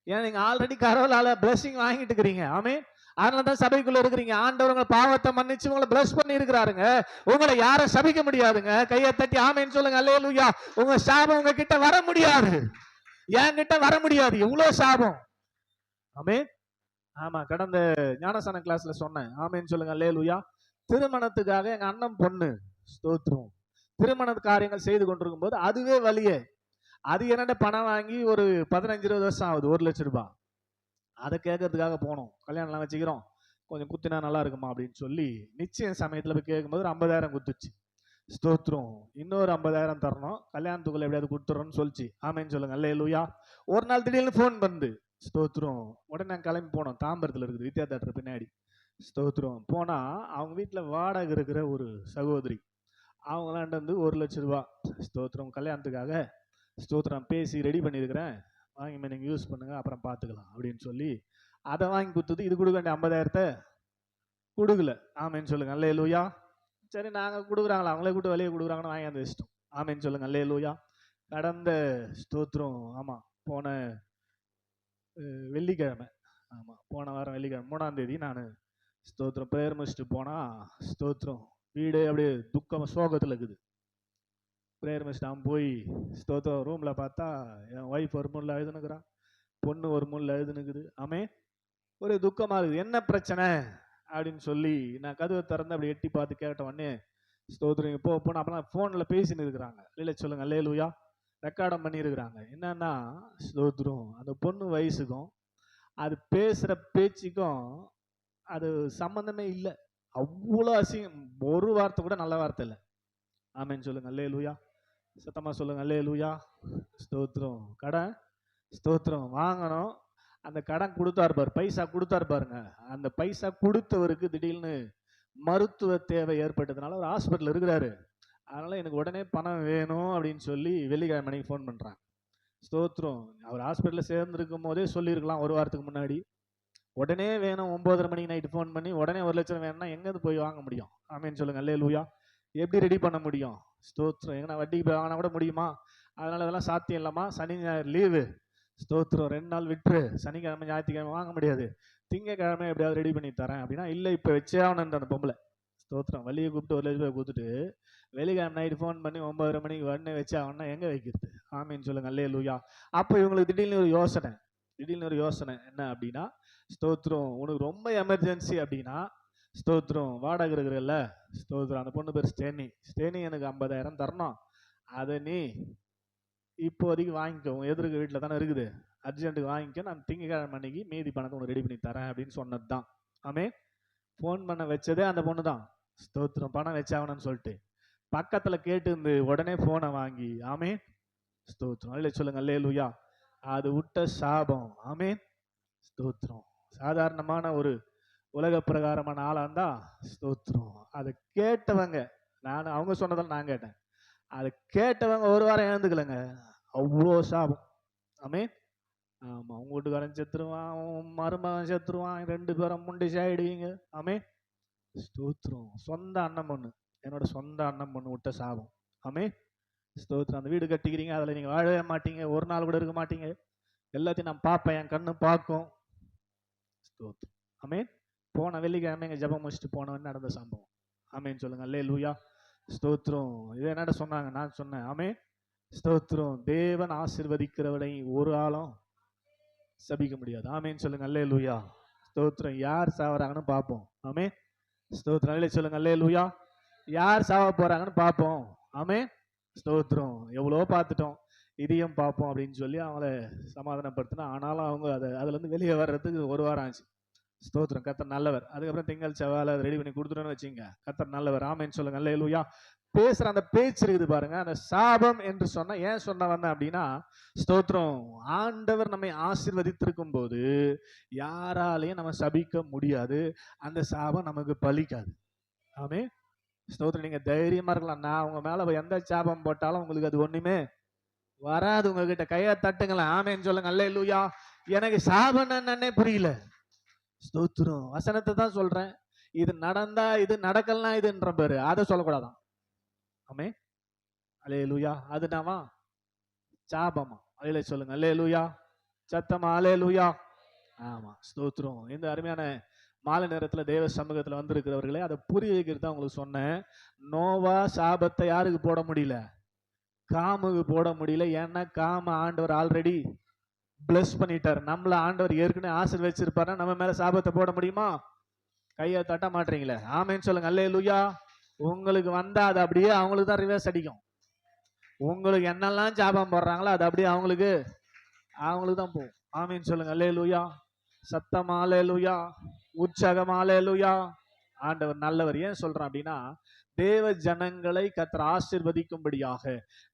ஏன்னா நீங்க ஆல்ரெடி கடவுளால பிளஸிங் வாங்கிட்டு இருக்கிறீங்க. ஆமே அதனாலதான் சபைக்குள்ள இருக்கிறீங்க. ஆண்டவர் உங்களை பாவத்தை மன்னிச்சு உங்களை பிளஸ் பண்ணி இருக்கிறாருங்க. உங்களை யாரும் சபிக்க முடியாதுங்க. கையை தட்டி ஆமேன்னு சொல்லுங்க அல்லேலூயா. உங்க சாபம் உங்க கிட்ட வர முடியாது, என்கிட்ட வர முடியாது. எவ்வளவு சாபம். ஆமே ஆமா கடந்த ஞானசான கிளாஸ்ல சொன்னேன். ஆமேன்னு சொல்லுங்க அல்லேலூயா. திருமணத்துக்காக எங்க அண்ணன் பொண்ணு ஸ்தோத்திரம் திருமண காரியங்கள் செய்து கொண்டிருக்கும் போது அதுவே வலியே. அது என்னென்ன பணம் வாங்கி ஒரு 15-20 வருஷம் ஆகுது, 1 லட்சம் ரூபாய். அதை கேட்கறதுக்காக போனோம். கல்யாணம்லாம் வச்சுக்கிறோம், கொஞ்சம் குத்தினா நல்லா இருக்குமா அப்படின்னு சொல்லி நிச்சயம் சமயத்தில் போய் கேட்கும்போது ஒரு 50,000 குத்துச்சு. ஸ்தோத்திரம். இன்னொரு 50,000 தரணும், கல்யாணத்துக்குள்ள எப்படியாவது கொடுத்துறோம்னு சொல்லிச்சு. ஆமேன்னு சொல்லுங்க அல்லேலூயா. ஒரு நாள் திடீர்னு ஃபோன் பண்ணுது. ஸ்தோத்திரம். உடனே நாங்கள் கிளம்பி போனோம். தாம்பரத்தில் இருக்குது வித்யா தேட்டர் பின்னாடி. ஸ்தோத்திரம். போனா அவங்க வீட்டில் வாடகை இருக்கிற ஒரு சகோதரி, அவங்களாண்ட வந்து 1 லட்சம் ரூபாய் ஸ்தோத்திரம் கல்யாணத்துக்காக ஸ்தோத்திரம் பேசி ரெடி பண்ணியிருக்கிறேன், வாங்கி நீங்கள் யூஸ் பண்ணுங்க, அப்புறம் பார்த்துக்கலாம் அப்படின்னு சொல்லி அதை வாங்கி கொடுத்தது. இது கொடுக்க வேண்டிய 50,000 கொடுக்கல. ஆமேன்னு சொல்லுங்க அல்லேலூயா. சரி நாங்கள் கொடுக்குறாங்களா, அவங்களே கூட்டு வெளியே கொடுக்குறாங்கன்னு வாங்கி அந்த இஷ்டம். ஆமேன்னு சொல்லுங்க அல்லேலூயா. கடந்த ஸ்தோத்திரம் ஆமாம் போன வெள்ளிக்கிழமை, ஆமாம் போன வாரம் வெள்ளிக்கிழமை 3ஆம் தேதி நான் ஸ்தோத்திரம் பிரேயர் முடிச்சுட்டு போனால் ஸ்தோத்திரம் வீடு அப்படியே துக்கம் சோகத்தில் இருக்குது. பிரேயர் மிஸ்ட் அவன் போய் ஸ்தோத்திரம் ரூமில் பார்த்தா என் ஒய்ஃப் ஒரு முள்ள எழுதுனுக்குறான், பொண்ணு ஒரு முள்ள எழுதுனுக்குது. ஆமே ஒரு துக்கமாக இருக்குது. என்ன பிரச்சனை அப்படின்னு சொல்லி நான் கதவை திறந்து அப்படி எட்டி பார்த்து கேட்ட உடனே ஸ்தோத்திரம் இப்போ போன அப்போ ஃபோனில் பேசின்னு இருக்கிறாங்க. இல்லை சொல்லுங்க அல்லேலூயா. ரெக்கார்டம் பண்ணியிருக்கிறாங்க. என்னன்னா ஸ்தோத்திரம் அந்த பொண்ணு வயசுக்கும் அது பேசுகிற பேச்சுக்கும் அது சம்மந்தமே இல்லை. அவ்வளோ அசிங்கம், ஒரு வார்த்தை கூட நல்ல வார்த்தை இல்லை. ஆமேன்னு சொல்லுங்க அல்லேலூயா. சத்தமா சொல்லுங்க அல்லேலூயா. ஸ்தோத்திரம். கடன் ஸ்தோத்திரம் வாங்கணும், அந்த கடன் கொடுத்தாரு பாரு, பைசா கொடுத்தாரு பாருங்க. அந்த பைசா கொடுத்தவருக்கு திடீர்னு மருத்துவ தேவை ஏற்பட்டதுனால ஒரு ஹாஸ்பிட்டல் இருக்கிறாரு. அதனால எனக்கு உடனே பணம் வேணும் அப்படின்னு சொல்லி வெள்ளிக்கிழமை மணிக்கு ஃபோன் பண்றாங்க. ஸ்தோத்திரம். அவர் ஹாஸ்பிட்டலில் சேர்ந்துருக்கும் போதே சொல்லியிருக்கலாம் ஒரு வாரத்துக்கு முன்னாடி. உடனே வேணும் 9:30 மணிக்கு நைட்டு ஃபோன் பண்ணி உடனே 1 லட்சம் வேணும்னா எங்கேருந்து போய் வாங்க முடியும்? ஆமேன்னு சொல்லுங்க அல்லேலூயா. எப்படி ரெடி பண்ண முடியும்? ஸ்தோத்திரம். எங்கன்னா வட்டிக்கு போய் வாங்கினா கூட முடியுமா? அதனால அதெல்லாம் சாத்தியம் இல்லைம்மா, சனி ஞாயிறு லீவு ஸ்தோத்திரம் 2 நாள் விட்டுரு, சனிக்கிழமை ஞாயிற்றுக்கிழமை வாங்க முடியாது, திங்கக்கிழமை எப்படியாவது ரெடி பண்ணி தரேன் அப்படின்னா இல்லை இப்போ வச்சே ஆகணுன்ற அந்த பொம்பளை. ஸ்தோத்திரம். வழியை கூப்பிட்டு 1 லட்சம் ரூபாய் கொடுத்துட்டு வெள்ளிக்கிழமை நைட்டு ஃபோன் பண்ணி 9:30 மணிக்கு உடனே வச்சு ஆகணும்னா எங்கே வைக்கிறது? ஆமேன்னு சொல்லுங்க அல்லேலூயா. அப்போ இவங்களுக்கு திடீர்னு ஒரு யோசனை என்ன அப்படின்னா ஸ்தோத்திரம் உனக்கு ரொம்ப எமர்ஜென்சி அப்படின்னா ஸ்தோத்திரம் வாடகை இருக்கிறல்ல ஸ்தோத்திரம், அந்த பொண்ணு பேர் ஸ்டேனி எனக்கு 50,000 தரணும், அதை நீ இப்போதைக்கு வாங்கிக்கோ, எதிர்க்க வீட்டில் தானே இருக்குது, அர்ஜென்ட்டுக்கு வாங்கிக்க, நான் திங்கக்கிழமை அன்னைக்கு மீதி பணத்தை உனக்கு ரெடி பண்ணி தரேன் அப்படின்னு சொன்னது தான். ஆமே ஃபோன் பண்ண வச்சதே அந்த பொண்ணு தான். ஸ்தோத்திரம். பணம் வச்சாகணும்னு சொல்லிட்டு பக்கத்தில் கேட்டு இருந்து உடனே ஃபோனை வாங்கி ஆமே ஸ்தோத்திரம். இல்லை சொல்லுங்க அல்லேலூயா. அது விட்ட சாபம். ஆமே ஸ்தோத்திரம். சாதாரணமான ஒரு உலக பிரகாரமான ஆளா இருந்தா ஸ்தோத்திரம் அதை கேட்டவங்க, நான் அவங்க சொன்னதால் நான் கேட்டேன், அதை கேட்டவங்க ஒரு வாரம் எழுந்துக்கலங்க, அவ்வளோ சாபம். ஆமே ஆமா உங்க வீட்டுக்காரன் செத்துருவான், மருமகன் செத்துருவான், 2 பேரும் முண்டிச்சு ஆயிடுவீங்க. ஆமே ஸ்தோத்திரம். சொந்த அண்ணன் பொண்ணு, என்னோட சொந்த அண்ணன் பொண்ணு விட்ட சாபம். ஆமே ஸ்தோத்திரம். அந்த வீடு கட்டிக்கிறீங்க, அதில் நீங்கள் வாழவே மாட்டீங்க, ஒரு நாள் கூட இருக்க மாட்டீங்க, எல்லாத்தையும் நான் பார்ப்பேன், என் கண்ணு பார்க்கும். ஸ்தோத்திரம். ஆமே போன வெள்ளிக்கிழமை எங்கள் ஜபம் முடிச்சுட்டு போனவன் நடந்த சம்பவம். ஆமேன்னு சொல்லுங்க அல்லேலூயா. ஸ்தோத்திரம். இதை என்னடா சொன்னாங்க, நான் சொன்னேன் ஆமே ஸ்தோத்திரம். தேவன் ஆசீர்வதிக்கிறவனை ஒரு ஆளும் சபிக்க முடியாது. ஆமேன்னு சொல்லுங்க. அல்லேலூயா. ஸ்தோத்திரம். யார் சாவறாங்கன்னு பார்ப்போம். ஆமே. ஸ்தோத்திரம். அல்லேலூயா சொல்லுங்க. அல்லேலூயா. யார் சாவ போறாங்கன்னு பார்ப்போம். ஆமே. ஸ்தோத்திரம். எவ்வளோ பார்த்துட்டோம், இதையும் பார்ப்போம் அப்படின்னு சொல்லி அவங்கள சமாதானப்படுத்தினா, ஆனாலும் அவங்க அதுல இருந்து வெளியே வர்றதுக்கு ஒரு வாரம் ஆச்சு. ஸ்தோத்திரம். கர்த்தர் நல்லவர். அதுக்கப்புறம் திங்கள் செவ்வாய் ரெடி பண்ணி கொடுத்துட்டோன்னு வச்சுங்க. கர்த்தர் நல்லவர். ஆமேன்னு சொல்லுங்க. அல்லேலூயா. பேசுற அந்த பேச்சு இருக்குது பாருங்க, அந்த சாபம் என்று சொன்னா ஏன் சொன்ன வந்தேன் அப்படின்னா, ஸ்தோத்திரம், ஆண்டவர் நம்மை ஆசீர்வதித்திருக்கும் போது யாராலையும் நம்ம சபிக்க முடியாது. அந்த சாபம் நமக்கு பலிக்காது. ஆமே. ஸ்தோத்திரம். நீங்க தைரியமா இருக்கலாம். நான் உங்க மேல எந்த சாபம் போட்டாலும் உங்களுக்கு அது ஒண்ணுமே வராது. உங்ககிட்ட கையை தட்டுங்களா. ஆமேன்னு சொல்லுங்க. அல்லேலூயா. எனக்கு சாபம் என்னன்னே புரியல. ஸ்தோத்திரம். வசனத்தை தான் சொல்றேன். இது நடந்தா இது, நடக்கலாம் இதுன்ற பேரு, அதை சொல்லக்கூடாதான். ஆமே. அல்லேலூயா. அதுனாவா சாபமா? அல்லேலூயா சொல்லுங்க. அல்லேலூயா. சத்தமா அல்லேலூயா. ஆமா. ஸ்தோத்திரம். இந்த அருமையான மாலை நேரத்துல தேவ சமூகத்துல வந்திருக்கிறவர்களே, அதை புரிய வைக்கிறது தான் உங்களுக்கு சொன்னேன். நோவா சாபத்தை யாருக்கு போட முடியல? காமுக்கு போட முடியல. ஏன்னா காம ஆண்டவர் ஆல்ரெடி பிளஸ் பண்ணிட்டார். நம்மள ஆண்டவர் ஏற்கனவே ஆசீர்வதிச்சிருப்பாரு. நம்ம மேல சாபத்தை போட முடியுமா? கையை தட்ட மாட்டீங்களே. ஆமேன்னு சொல்லுங்க. அல்லேலூயா. உங்களுக்கு வந்தா அது அப்படியே அவங்களுக்கு தான் ரிவர்ஸ் அடிக்கும். உங்களுக்கு என்னெல்லாம் சாபம் போடுறாங்களோ அது அப்படியே அவங்களுக்கு தான் போகும். ஆமீன் சொல்லுங்க. அல்லேலூயா. சத்தமா அல்லேலூயா. உற்சாகமா அல்லேலூயா. ஆண்டவர் நல்லவர். ஏன் சொல்றேன் அப்படின்னா, தேவ ஜனங்களை கர்த்தர் ஆசீர்வதிக்கும்படியாக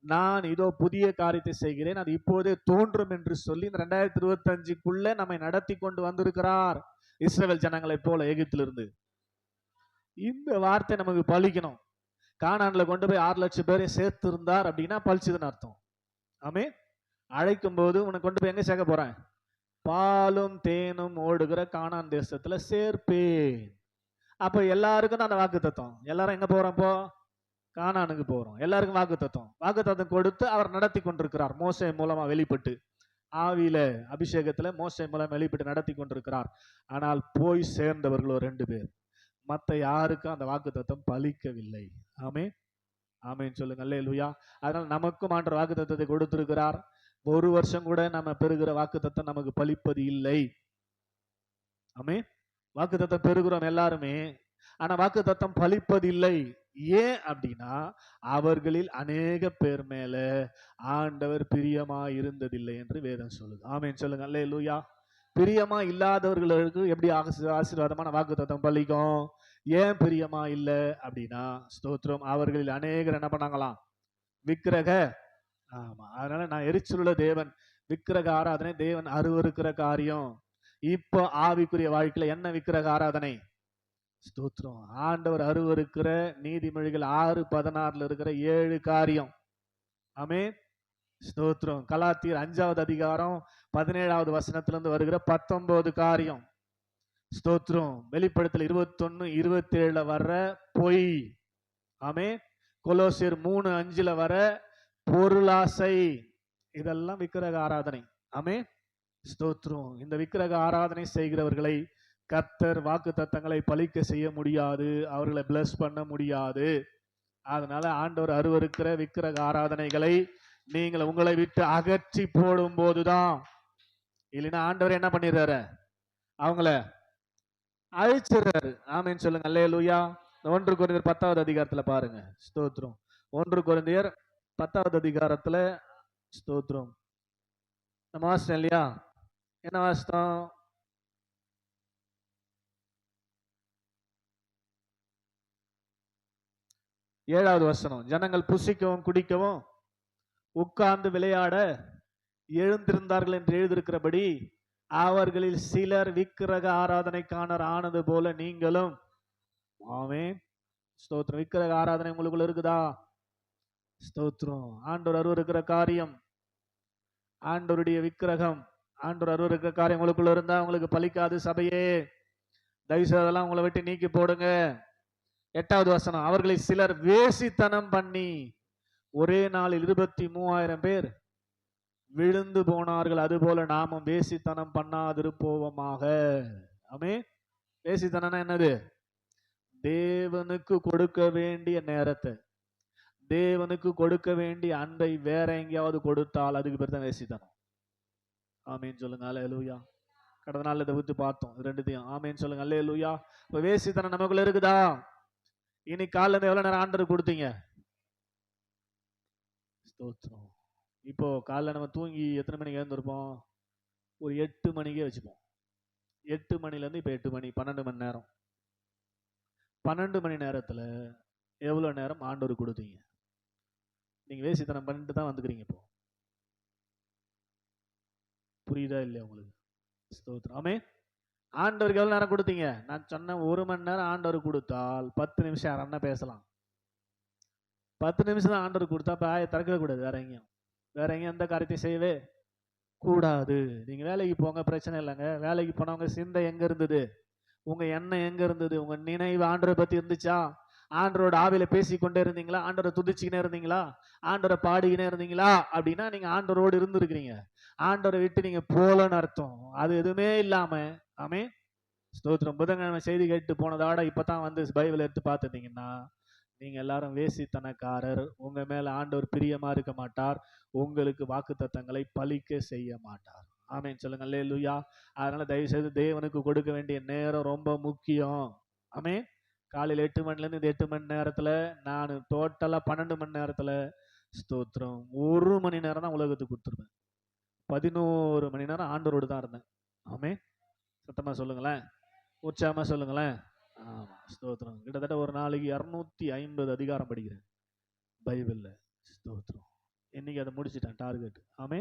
நான் இதோ புதிய காரியத்தை செய்கிறேன், அது இப்போதே தோன்றும் என்று சொல்லி இந்த 2025க்குள்ள நம்மை நடத்தி கொண்டு வந்திருக்கிறார். இஸ்ரவேல் ஜனங்களை போல எகிப்திலிருந்து. இந்த வார்த்தை நமக்கு பலிக்கணும். கானான்ல கொண்டு போய் 6 லட்சம் பேரை சேர்த்து இருந்தார் அப்படின்னா பழிச்சதுன்னு அர்த்தம். ஆமே. அழைக்கும் போது உனக்கு கொண்டு போய் எங்க சேர்க்க போறேன்? பாலும் தேனும் ஓடுகிற கானான் தேசத்துல சேர்ப்பேன். அப்ப எல்லாருக்கும் தான் அந்த வாக்கு தத்துவம். எல்லாரும் எங்க போறோம்? இப்போ கானானுக்கு போறோம். எல்லாருக்கும் வாக்கு தத்துவம் கொடுத்து அவர் நடத்தி கொண்டிருக்கிறார். மோசே மூலமா வெளிப்பட்டு, ஆவியில அபிஷேகத்துல மோசே மூலம் வெளிப்பட்டு நடத்தி கொண்டிருக்கிறார். ஆனால் போய் சேர்ந்தவர்களோ 2 பேர். மற்ற யாருக்கும் அந்த வாக்கு தத்துவம் பலிக்கவில்லை. ஆமே. ஆமேன்னு சொல்லுங்க. அல்லேலூயா. அதனால நமக்கும் ஆண்டவர் வாக்கு தத்துவத்தை கொடுத்திருக்கிறார். ஒரு வருஷம் கூட நம்ம பெறுகிற வாக்கு தத்துவம் நமக்கு பலிப்பது இல்லை. ஆமே. வாக்கு தத்துவம் பெறுகிறோம் எல்லாருமே, ஆனா வாக்கு தத்துவம் பலிப்பது இல்லை. ஏன் அப்படின்னா, அவர்களில் அநேக பேர் மேல ஆண்டவர் பிரியமா இருந்ததில்லை என்று வேதம் சொல்லுது. ஆமேன்னு சொல்லுங்க. அல்லேலூயா. பிரியமா இல்லாதவர்களுக்கு எப்படி ஆசீர்வாதமான வாக்கு தத்துவம் பலிக்கும்? ஏன் பிரியமா இல்லை அப்படின்னா, ஸ்தோத்திரம், அவர்களில் அநேகர் என்ன பண்ணாங்களாம்? விக்கிரக. ஆமா. அதனால நான் எரிச்சலுள்ள தேவன், விக்கிரக ஆராதனை தேவன் அருவருக்கிற காரியம். இப்போ ஆவிக்குரிய வாழ்க்கையில என்ன விக்கிரக ஆராதனை? ஸ்தோத்திரம். ஆண்டவர் அருவருக்கிற நீதிமொழிகள் 6:16 இருக்கிற 7 காரியம். ஆமே. ஸ்தோத்திரம். கலாத்தியர் 5வது அதிகாரம் 17வது வசனத்திலிருந்து வருகிற 19 காரியம். ஸ்தோத்திரம். வெளிப்படுத்தல் 21:27 வர்ற பொய். ஆமே. கொலோசியர் 3:5 வர பொருளாசை. இதெல்லாம் விக்கிரக ஆராதனை. ஆமே. ஸ்தோத்திரம். இந்த விக்கிரக ஆராதனை செய்கிறவர்களை கர்த்தர் வாக்கு தத்தங்களை பலிக்க செய்ய முடியாது. அவர்களை பிளஸ் பண்ண முடியாது. அதனால ஆண்டவர் அருவருக்கிற விக்கிரக ஆராதனைகளை நீங்கள் உங்களை விட்டு அகற்றி போடும் போதுதான், இல்லைன்னா ஆண்டவர் என்ன பண்ணிடுறாரு? அவங்கள அழிச்சிடுறாரு. ஆமேன்னு சொல்லுங்க. அல்லேலூயா. 1 கொரிந்தியர் 10வது அதிகாரத்துல பாருங்க. ஸ்தோத்திரம். 1 கொரிந்தியர் 10வது அதிகாரத்துல ஸ்தோத்திரம் நம்ம வாசித்தோம் இல்லையா? என்ன வாசித்தோம்? ஏழாவது வசனம். ஜனங்கள் புசிக்கவும் குடிக்கவும் உட்கார்ந்து விளையாட எழுந்திருந்தார்கள் என்று எழுதியிருக்கிறபடி அவர்களில் சிலர் விக்கிரக ஆராதனைக்காரர் ஆனது போல நீங்களும். ஆமென். ஸ்தோத்திரம். விக்கிரக ஆராதனை உங்களுக்குள்ள இருக்குதா? ஸ்தோத்திரம். ஆண்டவர் அருவருக்கிற காரியம், ஆண்டவருடைய விக்கிரகம், ஆண்டவர் அருவருக்கிற காரியம் உங்களுக்குள்ள இருந்தா உங்களுக்கு பலிக்காது. சபையே, தயவுசெய்து அதெல்லாம் உங்களை விட்டு நீக்கி போடுங்க. 8வது வசனம். அவர்களில் சிலர் வேசித்தனம் பண்ணி ஒரே நாளில் 23,000 பேர் விழுந்து போனார்கள். அதுபோல நாமும் வேசித்தனம் பண்ணாதிருப்போமாக. ஆமே. வேசித்தனம் என்னது? தேவனுக்கு கொடுக்க வேண்டிய நேரத்தை, தேவனுக்கு கொடுக்க வேண்டிய அன்பை வேற எங்கேயாவது கொடுத்தால் அதுக்கு பேர் தான் வேசித்தனம். ஆமேன்னு சொல்லுங்க. அல்லேலூயா. கடந்த நாள் இதை விட்டு பார்த்தோம், ரெண்டுத்தையும். ஆமேன்னு சொல்லுங்க. அல்லேலூயா. இப்போ வேசித்தனம் நமக்குள்ள இருக்குதா? இன்னைக்கு காலைல இருந்து எவ்வளவு நேரம் ஆண்டருக்கு கொடுத்தீங்க? ஸ்தோத்திரம். இப்போ காலைல நம்ம தூங்கி எத்தனை மணிக்கு எழுந்திருப்போம்? ஒரு 8 மணிக்கே வச்சுப்போம். 8 மணிலேருந்து இப்போ 8 மணி, 12 மணி நேரம். 12 மணி நேரத்தில் எவ்வளோ நேரம் ஆண்டவருக்கு கொடுத்தீங்க? நீங்கள் வேசித்தனம் பண்ணிட்டு தான் வந்துக்கிறீங்க. இப்போ புரியுதா இல்லையா உங்களுக்கு? ஸ்தோத்திரம். ஆமே. ஆண்டவருக்கு எவ்வளோ நேரம் கொடுத்தீங்க? நான் சொன்ன 1 மணி நேரம் ஆண்டவருக்கு கொடுத்தால் 10 நிமிஷம் யாரன்னா பேசலாம். 10 நிமிஷம் தான் ஆண்டவருக்கு கொடுத்தா இப்போ திறக்கவே கூடாது. வேற எங்கேயும் எந்த காரியத்தையும் செய்யவே கூடாது. நீங்க வேலைக்கு போங்க, பிரச்சனை இல்லைங்க. வேலைக்கு போனவங்க சிந்தை எங்க இருந்தது? உங்க எண்ணம் எங்க இருந்தது? உங்க நினைவு ஆண்டவரை பத்தி இருந்துச்சா? ஆண்டவரோட ஆவியில பேசிக்கொண்டே இருந்தீங்களா? ஆண்டவரை துதிச்சுக்கினே இருந்தீங்களா? ஆண்டவரை பாடிக்கினே இருந்தீங்களா? அப்படின்னா நீங்க ஆண்டவரோடு இருந்திருக்கிறீங்க. ஆண்டவரை விட்டு நீங்க போலன்னு அர்த்தம். அது எதுவுமே இல்லாம, ஆமே ஸ்தோத்திரம், புதன்கிழமை செய்தி கேட்டு போனதோட இப்பதான் வந்து பைபிள் எடுத்து பார்த்துட்டீங்கன்னா நீங்க எல்லாரும் வேசித்தனக்காரர். உங்க மேல ஆண்டவர் பிரியமா இருக்க மாட்டார். உங்களுக்கு வாக்குத்தத்தங்களை பலிக்க செய்ய மாட்டார். ஆமேன்னு சொல்லுங்க. அல்லேலூயா. அதனால தயவு செய்து தேவனுக்கு கொடுக்க வேண்டிய நேரம் ரொம்ப முக்கியம். ஆமே. காலையில் 8 மணிலேருந்து இந்த 8 மணி நேரத்தில் நான் டோட்டலாக 12 மணி நேரத்தில் ஸ்தோத்திரம் 1 மணி நேரம் தான் உலகத்துக்கு கொடுத்துருவேன். 11 மணி நேரம் ஆண்டவரோடு தான் இருந்தேன். ஆமே. சத்தமாக சொல்லுங்களேன், உற்சாகமாக சொல்லுங்களேன். ஆமாம், ஸ்தோத்திரம். கிட்டத்தட்ட ஒரு நாளைக்கு 250 அதிகாரம் படிக்கிறேன் பைபிளில். ஸ்தோத்திரம். இன்னைக்கு அதை முடிச்சிட்டேன் டார்கெட். ஆமே.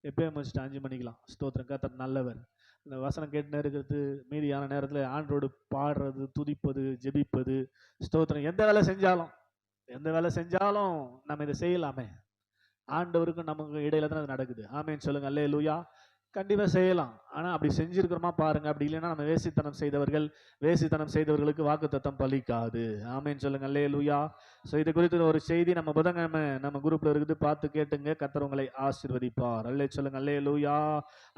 எப்பயும் முடிச்சிட்டேன் 5 மணிக்கெலாம். ஸ்தோத்திரம். கர்த்தர் நல்லவர். இந்த வசனம் கேட்டுன்னு இருக்கிறது, மீதியான நேரத்தில் ஆண்டோடு பாடுறது, துதிப்பது, ஜெபிப்பது. ஸ்தோத்திரம். எந்த வேலை செஞ்சாலும் நம்ம இதை செய்யலாமே. ஆண்டவருக்கும் நமக்கு இடையில தான் அது நடக்குது. ஆமேன்னு சொல்லுங்க. அல்லேலூயா. கண்டிப்பாக செய்யலாம். ஆனால் அப்படி செஞ்சிருக்கிறோமா பாருங்க. அப்படி இல்லைன்னா நம்ம வேசித்தனம் செய்தவர்களுக்கு வாக்குத்தத்தம் பலிக்காது. ஆமேன்னு சொல்லுங்க. அல்லேலூயா. ஸோ இது குறித்து ஒரு செய்தி நம்ம புதன்கிழமை நம்ம குரூப்ல இருக்குது, பார்த்து கேட்டுங்க. கர்த்தர் உங்களை ஆசீர்வதிப்பார். அல்லே சொல்லுங்க. அல்லேலூயா.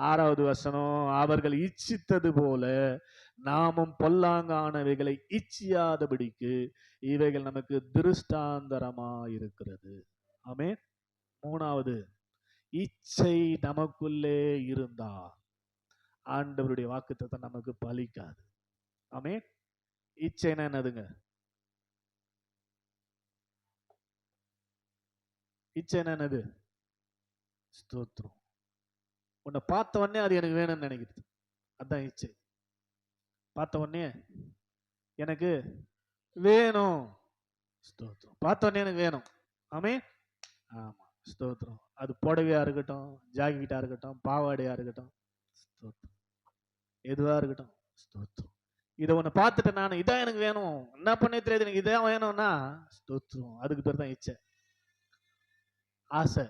6வது வசனம், அவர்கள் இச்சித்தது போல நாமும் பொல்லாங்கானவைகளை இச்சியாதபடிக்கு இவைகள் நமக்கு திருஷ்டாந்தரமா இருக்கிறது. ஆமே. 3வது, இச்சை நமக்குள்ளே இருந்தா ஆண்டவருடைய வாக்குத்தத்தம் நமக்கு பலிக்காது. ஆமே. இச்சைனா என்னதுங்க? இச்சைனா என்னது? ஸ்தோத்திரம். உன்னை பார்த்த உடனே அது எனக்கு வேணும்னு நினைக்கிறது, அதுதான் இச்சை. பார்த்த உடனே எனக்கு வேணும். ஸ்தோத்திரம். பார்த்த உடனே எனக்கு வேணும். ஆமே. ஆமா. ஸ்தோத்திரம். அது புடவையா இருக்கட்டும், ஜாக்கெட்டா இருக்கட்டும், பாவாடையா இருக்கட்டும், ஸ்தோத்திரம், எதுவா இருக்கட்டும். ஸ்தோத்திரம். இதை ஒன்று பார்த்துட்டு நான் இதான் எனக்கு வேணும், என்ன பண்ணே தெரியாது, எனக்கு இதான் வேணும்னா ஸ்தோத்திரம், அதுக்கு பேர் தான் இச்சை. ஆசை,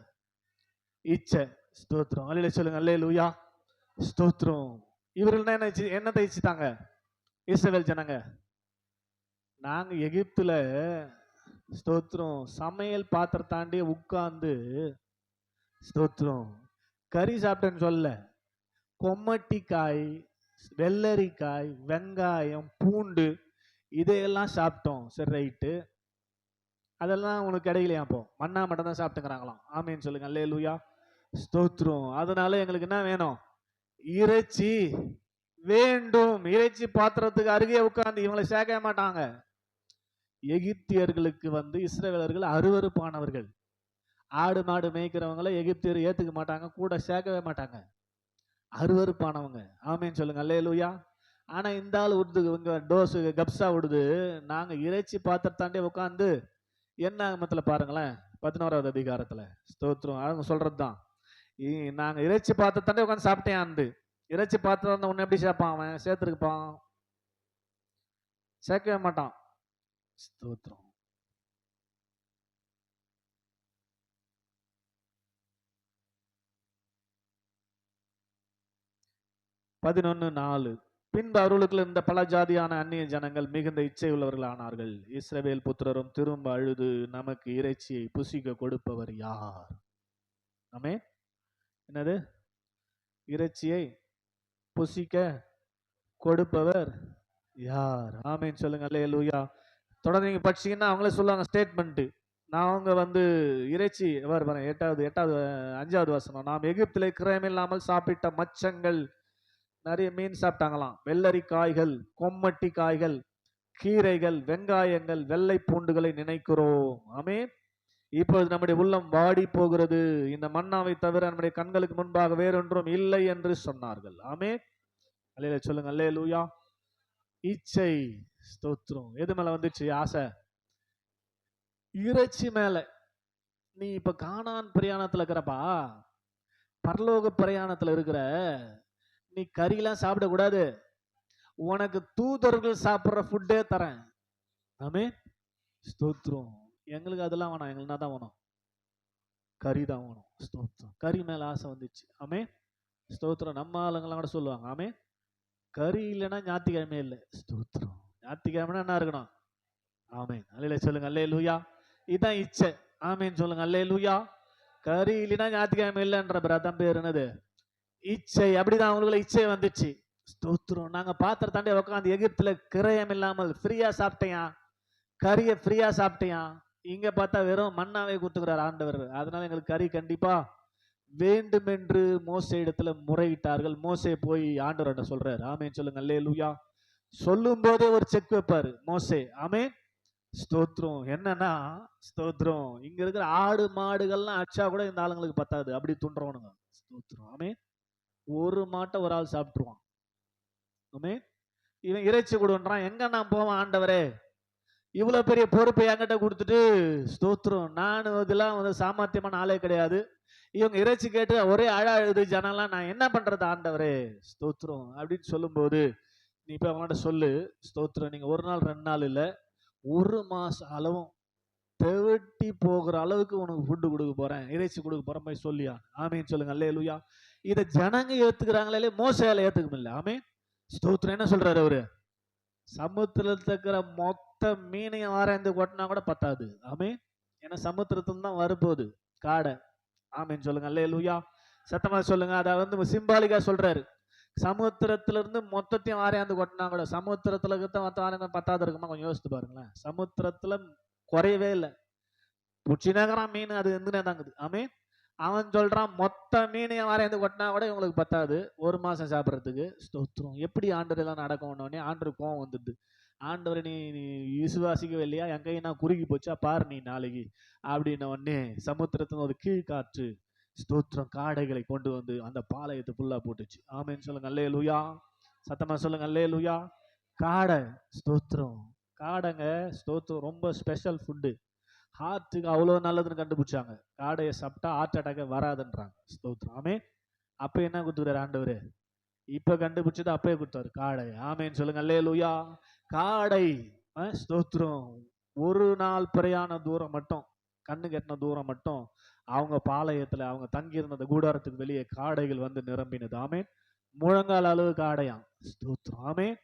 இச்சை. ஸ்தோத்திரம். அல்லேலூயா சொல்லுங்க. அல்லேலூயா. ஸ்தோத்திரம். இவர்கள் என்னத்தை இச்சிட்டாங்க? இஸ்ரவேல் ஜனங்க. நாங்க எகிப்துல ஸ்தோத்திரம் சமையல் பாத்திரத்தாண்டி உட்கார்ந்து ஸ்தோத்திரம் கறி சாப்பிட்டேன்னு சொல்ல, கொம்மட்டிக்காய், வெள்ளரிக்காய், வெங்காயம், பூண்டு இதையெல்லாம் சாப்பிட்டோம். சரி, ரைட்டு. அதெல்லாம் உனக்கு கிடைக்கலையா? அப்போ மண்ணா மட்டும் தான் சாப்பிட்டுக்கிறாங்களாம். ஆமேன்னு சொல்லுங்க. அல்லேலூயா. ஸ்தோத்திரம். அதனால எங்களுக்கு என்ன வேணும்? இறைச்சி வேண்டும். இறைச்சி பாத்திரத்துக்கு அருகே உட்கார்ந்து இவங்களை சேர்க்க மாட்டாங்க. எகிப்தியர்களுக்கு இஸ்ரவேலர்கள் அருவருப்பானவர்கள். ஆடு மாடு மேய்க்கிறவங்களை எகிப்தியர் ஏத்துக்க மாட்டாங்க, கூட சேர்க்கவே மாட்டாங்க. அருவருப்பானவங்க. ஆமேன்னு சொல்லுங்க. அல்லேலூயா. ஆனா இந்த ஆள் விடுது, இவங்க டோஸ் கப்சா விடுது. நாங்க இறைச்சி பாத்திரத்தாண்டே உட்காந்து என்ன ஆகமத்துல பாருங்களேன், 11வது அதிகாரத்துல. ஸ்தோத்திரம். அவங்க சொல்றதுதான், நாங்க இறைச்சி பாத்திரத்தாண்டே உட்காந்து சாப்பிட்டேன். இறைச்சி பாத்திரம் ஒன்னு எப்படி சேர்ப்பான்? அவன் சேர்த்துருப்பான்? சேர்க்கவே மாட்டான். ஸ்தோத்திரம். பதினொன்னு 4. பின்பு அவர்களுக்குள்ள இருந்த பல ஜாதியான அந்நிய ஜனங்கள் மிகுந்த இச்சை உள்ளவர்கள் ஆனார்கள். இஸ்ரவேல் புத்திரரும் திரும்ப அழுது, நமக்கு இறைச்சியை புசிக்க கொடுப்பவர் யார்? ஆமே. என்னது? இறைச்சியை புசிக்க கொடுப்பவர் யார்? ஆமேன்னு சொல்லுங்க. அல்லேலூயா. தொடர்ந்து நீங்க படிச்சீங்கன்னா அவங்களே சொல்லுவாங்க ஸ்டேட்மெண்ட். நாங்க வந்து இறைச்சி எட்டாவது 5வது வசனம், நாம் எகிப்திலே கிரயமில்லாமல் சாப்பிட்ட மச்சங்கள், நிறைய மீன் சாப்பிட்டாங்களாம், வெள்ளரிக்காய்கள், கொம்மட்டி காய்கள், கீரைகள், வெங்காயங்கள், வெள்ளை பூண்டுகளை நினைக்கிறோம். ஆமென். இப்பொழுது நம்முடைய உள்ளம் வாடி போகிறது, இந்த மன்னாவை தவிர நம்முடைய கண்களுக்கு முன்பாக வேறொன்றும் இல்லை என்று சொன்னார்கள். ஆமென். அல்லேலூயா சொல்லுங்க. அல்லேலூயா. இச்சை. ஸ்தோத்திரம். எது மேல வந்துச்சு ஆசை? இறைச்சி மேல. நீ இப்ப கானான் பிரயாணத்துல இருக்கிறப்பா, பரலோக பிரயாணத்துல இருக்கிற, நீ கறியெல்லாம் சாப்பிடக்கூடாது, உனக்கு தூதர்கள் சாப்பிடுற ஃபுட்டே தரேன். ஆமென். ஸ்தோத்திரம். எங்களுக்கு அதெல்லாம் வேணாம், எங்களுக்கு என்ன தான் வேணும்? கறி தான் வேணும். ஸ்தோத்திரம். கறி மேல ஆசை வந்துச்சு. ஆமென். ஸ்தோத்திரம். நம்ம ஆளுங்கெல்லாம் கூட சொல்லுவாங்க, ஆமென், கறி இல்லைன்னா ஞாயிற்றுக்கிழமை இல்லை. ஸ்தோத்திரம். ஞாயிற்றுக்கிழமைனா என்ன இருக்கணும்? ஆமென். அல்லேலூயா சொல்லுங்க. அல்லேலூயா. இதான் இச்சை. ஆமென் சொல்லுங்க. அல்லேலூயா. கறி இல்லைன்னா ஞாயிற்றுக்கிழமை இல்லைன்ற பிரதம் பேர் என்னது? இச்சை. அப்படிதான் அவங்களுக்குள்ள இச்சை வந்துச்சு. ஸ்தோத்திரம். நாங்க பாத்திரத்தாண்டே உட்காந்து எகிப்துல கிரயம் இல்லாமல் ஃப்ரீயா சாப்பிட்டேயா, கறியை ஃப்ரீயா சாப்பிட்டேயா. இங்க பார்த்தா வெறும் மண்ணாவே கொடுத்துக்கிறார் ஆண்டவர். அதனால எங்களுக்கு கறி கண்டிப்பா வேண்டும் என்று மோசே இடத்துல முறையிட்டார்கள். மோசே போய் ஆண்டவர் சொல்றாரு. ஆமென் சொல்லுங்க. அல்லேலூயா. சொல்லும் போதே ஒரு செக் வைப்பாரு மோசே. ஆமென். ஸ்தோத்திரம். என்னன்னா, ஸ்தோத்திரம், இங்க இருக்கிற ஆடு மாடுகள்லாம் அச்சா கூட இந்த ஆளுங்களுக்கு பத்தாது, அப்படி துண்டுறவனுங்க. ஸ்தோத்திரம். ஆமென். ஒரு மாட்டை ஒரு ஆள் சாப்பிட்டுருவான். ஆமென். இவன் இறைச்சி கொடுன்றான். எங்க நான் போவான் ஆண்டவரே, இவ்வளவு பெரிய பொறுப்பை என்கிட்ட கொடுத்துட்டு. ஸ்தோத்திரம். நான் இதெல்லாம் வந்து சாமர்த்தியமான ஆளே கிடையாது, இவங்க இறைச்சி கேட்டு ஒரே அழுது ஜனம்லாம், நான் என்ன பண்றது ஆண்டவரே. ஸ்தோத்திரம். அப்படின்னு சொல்லும் போது நீ இப்ப அவங்கள்ட்ட சொல்லு. ஸ்தோத்திரம். நீங்க ஒரு நாள் 2 நாள் இல்ல, 1 மாசம் அளவும் தெவட்டி போகிற அளவுக்கு உனக்கு ஃபுட்டு கொடுக்க போறேன், இறைச்சி கொடுக்க போறேன் போய் சொல்லியா. ஆமீன் சொல்லுங்க. அல்லேலூயா. இதை ஜனங்க ஏத்துக்கிறாங்களே, மோசேயால ஏத்துக்க முடியல. ஆமீன். ஸ்தோத்திரம். என்ன சொல்றாரு அவரு? சமுத்திரத்துல இருக்கிற மொத்த மீனையும் ஆராய்ந்து கொட்டினா கூட பத்தாது. ஆமீன். ஏன்னா சமுத்திரத்துல தான் வரப்போகுது காடை. ஆமீன் சொல்லுங்க. அல்லேலூயா. சத்தமா சொல்லுங்க. அதை வந்து சிம்பாலிக்கா சொல்றாரு. சமுத்திரத்துல இருந்து மொத்தத்தையும் ஆரையாந்து கொட்டினா கூட சமுத்திரத்துல மொத்தம் பத்தாவது இருக்குமா? கொஞ்சம் யோசித்து பாருங்களேன். சமுத்திரத்துல குறையவே இல்லை. புச்சினகரம் மீன் அது எதுனே தாங்குது. ஆமீன். அவன் சொல்றான் மொத்த மீனையும் ஆரையாந்து கொட்டினா கூட இவங்களுக்கு பத்தாது 1 மாசம் சாப்பிட்றதுக்கு. ஸ்தோத்திரம். எப்படி ஆண்டவர் எல்லாம் நடக்கும்னோடனே ஆண்டவர் கோவம் வந்துடுது. ஆண்டவர், நீ விசுவாசிக்கவே இல்லையா? என் கை நான் குறுகி போச்சா பாரு நீ நாளைக்கு அப்படின்ன உடனே சமுத்திரத்துல ஒரு கீழ்காற்று, ஸ்தோத்திரம், காடைகளை கொண்டு வந்து அந்த பாளையத்தை ஃபுல்லா போட்டுச்சு. ஆமென் சொல்லுங்க. அல்லேலூயா. சத்தமா சொல்லுங்க. அல்லேலூயா. காடை. ஸ்தோத்திரம். காடைங்க. ஸ்தோத்திரம். ரொம்ப ஸ்பெஷல் ஃபுட்டு, ஹார்ட்டுக்கு அவ்வளோ நல்லதுன்னு கண்டுபிடிச்சாங்க. காடையை சாப்பிட்டா ஹார்ட் அட்டாக்கே வராதுன்றாங்க. ஸ்தோத்திரம். ஆமென். அப்ப என்ன கொடுத்துக்கிறாரு ஆண்டவர்? இப்ப கண்டுபிடிச்சது அப்பயே கொடுத்தாரு, காடை. ஆமென் சொல்லுங்க. அல்லேலூயா. காடை. ஸ்தோத்திரம். 1 நாள் பிரயாண தூரம் மட்டும், கண்ணு கெட்டின தூரம் மட்டும் அவங்க பாளையத்துல அவங்க தங்கி இருந்த அந்த கூடாரத்துக்கு வெளியே காடைகள் வந்து நிரம்பினது. ஆமேன். முழங்கால் அளவு காடையாம். ஸ்தோத்திரம். ஆமேன்.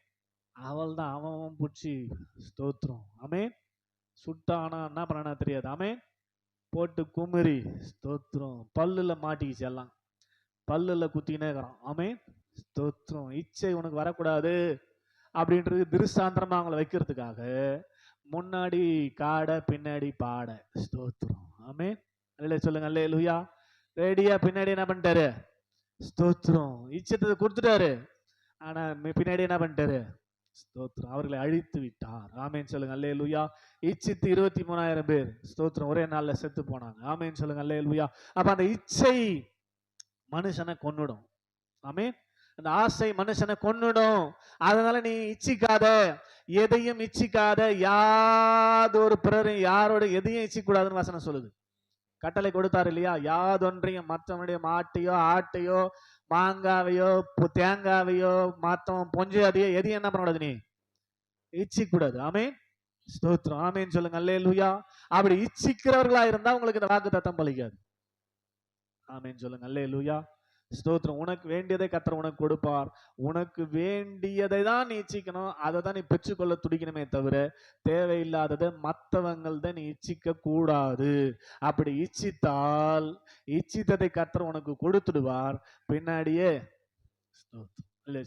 அவள் தான் அவன் பிடிச்சி. ஸ்தோத்திரம். ஆமேன். சுட்டானா என்ன பண்ணானா தெரியாது. ஆமேன். போட்டு குமரி. ஸ்தோத்திரம். பல்லுல மாட்டிக்கிச்சு, எல்லாம் பல்லுல குத்தினே இருக்கிறான். ஆமேன். ஸ்தோத்திரம். இச்சை உனக்கு வரக்கூடாது அப்படின்றது திருசாந்திரமா அவங்களை வைக்கிறதுக்காக முன்னாடி காடை பின்னாடி பாடை. ஸ்தோத்திரம். ஆமேன். சொல்லுங்க. அல்லேலூயா. ரெடியா பின்னாடி என்ன பண்ணிட்டாரு? ஸ்தோத்திரம். இச்சத்தை கொடுத்துட்டாரு. ஆனா பின்னாடி என்ன பண்ணிட்டாரு? ஸ்தோத்திரம். அவர்களை அழித்து விட்டார். ஆமேன் சொல்லுங்க. அல்லேலூயா. இச்சித்து 23,000 பேர் ஸ்தோத்திரம் ஒரே நாள்ல செத்து போனாங்க. ஆமேன் சொல்லுங்க. அல்லேலூயா. அப்ப அந்த இச்சை மனுஷனை கொன்னுடும். ஆமேன். அந்த ஆசை மனுஷனை கொன்னுடும். அதனால நீ இச்சிக்காத, எதையும் இச்சிக்காத, யாதொரு பிறரையும் யாரோட எதையும் இச்சிக்கூடாதுன்னு வசனம் சொல்லுது. கட்டளை கொடுத்தாரு இல்லையா? யாதொன்றையும் மற்றவனுடைய மாட்டையோ ஆட்டையோ மாங்காவையோ தேங்காவையோ மற்றவன் பொஞ்சையதையோ எதையும் என்ன பண்ணக்கூடாது, நீ இச்சிக்கூடாது. ஆமேன். ஸ்தோத்திரம். ஆமேன் சொல்லுங்க. அல்லேலூயா. அப்படி இச்சிக்கிறவர்களா இருந்தா உங்களுக்கு இந்த வாக்கு தத்தம் பலிக்காது. ஆமேன் சொல்லுங்க. அல்லேலூயா. ஸ்தோத்திரம். உனக்கு வேண்டியதை கர்த்தர் உனக்கு கொடுப்பார். உனக்கு வேண்டியதை தான் நீ இச்சிக்கணும், அதை தான் நீ பெற்றுக்கொள்ள துடிக்கணுமே தவிர தேவையில்லாததை மற்றவங்கள்தான் நீ இச்சிக்க கூடாது. அப்படி இச்சித்தால் இச்சித்ததை கர்த்தர் உனக்கு கொடுத்துடுவார். பின்னாடியே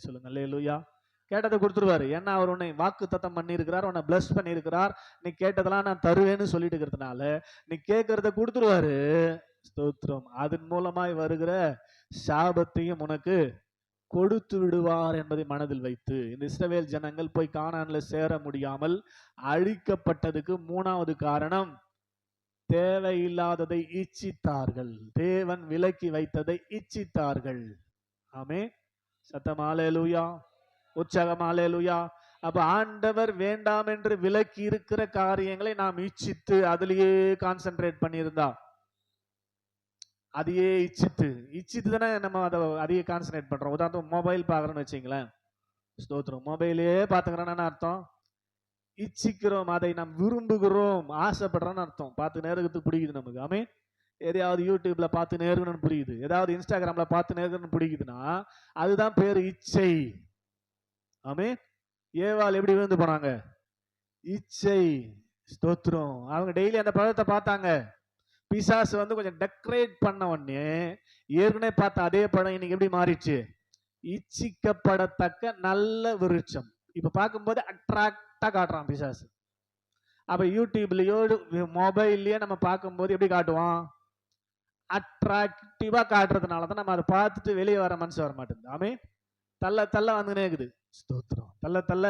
சொல்லுங்க. அல்லேலூயா. கேட்டதை கொடுத்துருவாரு. ஏன்னா அவர் உன்னை வாக்கு தத்தம் பண்ணி இருக்கிறார், உன்னை பிளஸ் பண்ணி இருக்கிறார், நீ கேட்டதெல்லாம் நான் தருவேன்னு சொல்லிட்டு இருக்கிறதுனால நீ கேட்கறத கொடுத்துருவாரு. ஸ்தோத்திரம். அதன் மூலமாய் வருகிற சாபத்தையும் உனக்கு கொடுத்து விடுவார் என்பதை மனதில் வைத்து இந்த இஸ்ரவேல் ஜனங்கள் போய் கானான்ல சேர முடியாமல் அழிக்கப்பட்டதுக்கு 3வது காரணம், தேவையில்லாததை இச்சித்தார்கள். தேவன் விலக்கி வைத்ததை இச்சித்தார்கள். ஆமென். சத்தம் அல்லேலூயா, உற்சாகம் அல்லேலூயா. அப்ப ஆண்டவர் வேண்டாம் என்று விலக்கி இருக்கிற காரியங்களை நாம் இச்சித்து அதிலேயே கான்சென்ட்ரேட் பண்ணியிருந்தா, அதையே இச்சித்து தானே நம்ம அதையே கான்சென்ட்ரேட் பண்றோம். உதாரணம் மொபைல் பார்க்குறோன்னு வச்சுங்களேன். ஸ்தோத்திரம். மொபைலே பார்த்துக்கிறோன்னு அர்த்தம் இச்சிக்கிறோம், அதை நாம் விரும்புகிறோம், ஆசைப்படுறோம்னு அர்த்தம். பார்த்து நேரத்துக்கு பிடிக்குது நமக்கு. ஆமென். எதையாவது யூடியூப்ல பார்த்து நேர்கணும்னு புரியுது, ஏதாவது இன்ஸ்டாகிராம்ல பார்த்து நேர்கணும்னு பிடிக்குதுன்னா அதுதான் பேரு இச்சை. ஆமென். ஏவாள் எப்படி விழுந்து போனாங்க? இச்சை. ஸ்தோத்திரம். அவங்க டெய்லி அந்த பழத்தை பார்த்தாங்க. பிசாசு வந்து கொஞ்சம் டெக்கரேட் பண்ண உடனே ஏற்கனவே பார்த்த அதே பழம் இன்னைக்கு எப்படி மாறிடுச்சு? இச்சிக்கப்படத்தக்க நல்ல விருட்சம். இப்ப பார்க்கும்போது அட்ராக்டா காட்டுறான் பிசாசு. அப்ப யூடியூப்லயோ மொபைல்லயே நம்ம பார்க்கும்போது எப்படி காட்டுவான்? அட்ராக்டிவா காட்டுறதுனாலதான் நம்ம அதை பார்த்துட்டு வெளியே வர மனசு வர மாட்டேங்குது. ஆமே. தள்ள தள்ள வந்து நேக்குது. ஸ்தோத்திரம். தள்ள தள்ள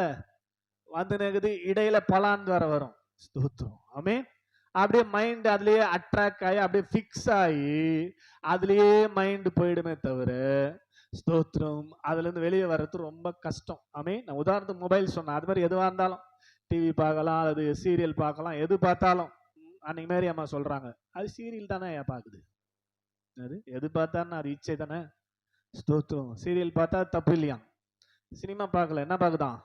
வந்து நேக்குது. இடையில பலான் வர வரும். ஸ்தோத்திரம். ஆமே. அப்படியே மைண்ட் அதுலயே அட்ராக்ட் ஆகி அப்படியே பிக்ஸ் ஆகி அதுலயே மைண்ட் போயிடுமே தவிர, ஸ்தோத்திரம், அதுல இருந்து வெளியே வர்றது ரொம்ப கஷ்டம். ஆமே. நான் உதாரணத்துக்கு மொபைல் சொன்னேன். அது மாதிரி எதுவா இருந்தாலும் டிவி பார்க்கலாம், அது சீரியல் பார்க்கலாம், எது பார்த்தாலும் அன்னைக்கு மாதிரி அம்மா சொல்றாங்க, அது சீரியல் தானே பாக்குது, அது எது பார்த்தாலும் அது இச்சை தானே. ஸ்தோத்திரம். சீரியல் பார்த்தா தப்பு இல்லையா? சினிமா பார்க்கல, என்ன பார்க்குதான்?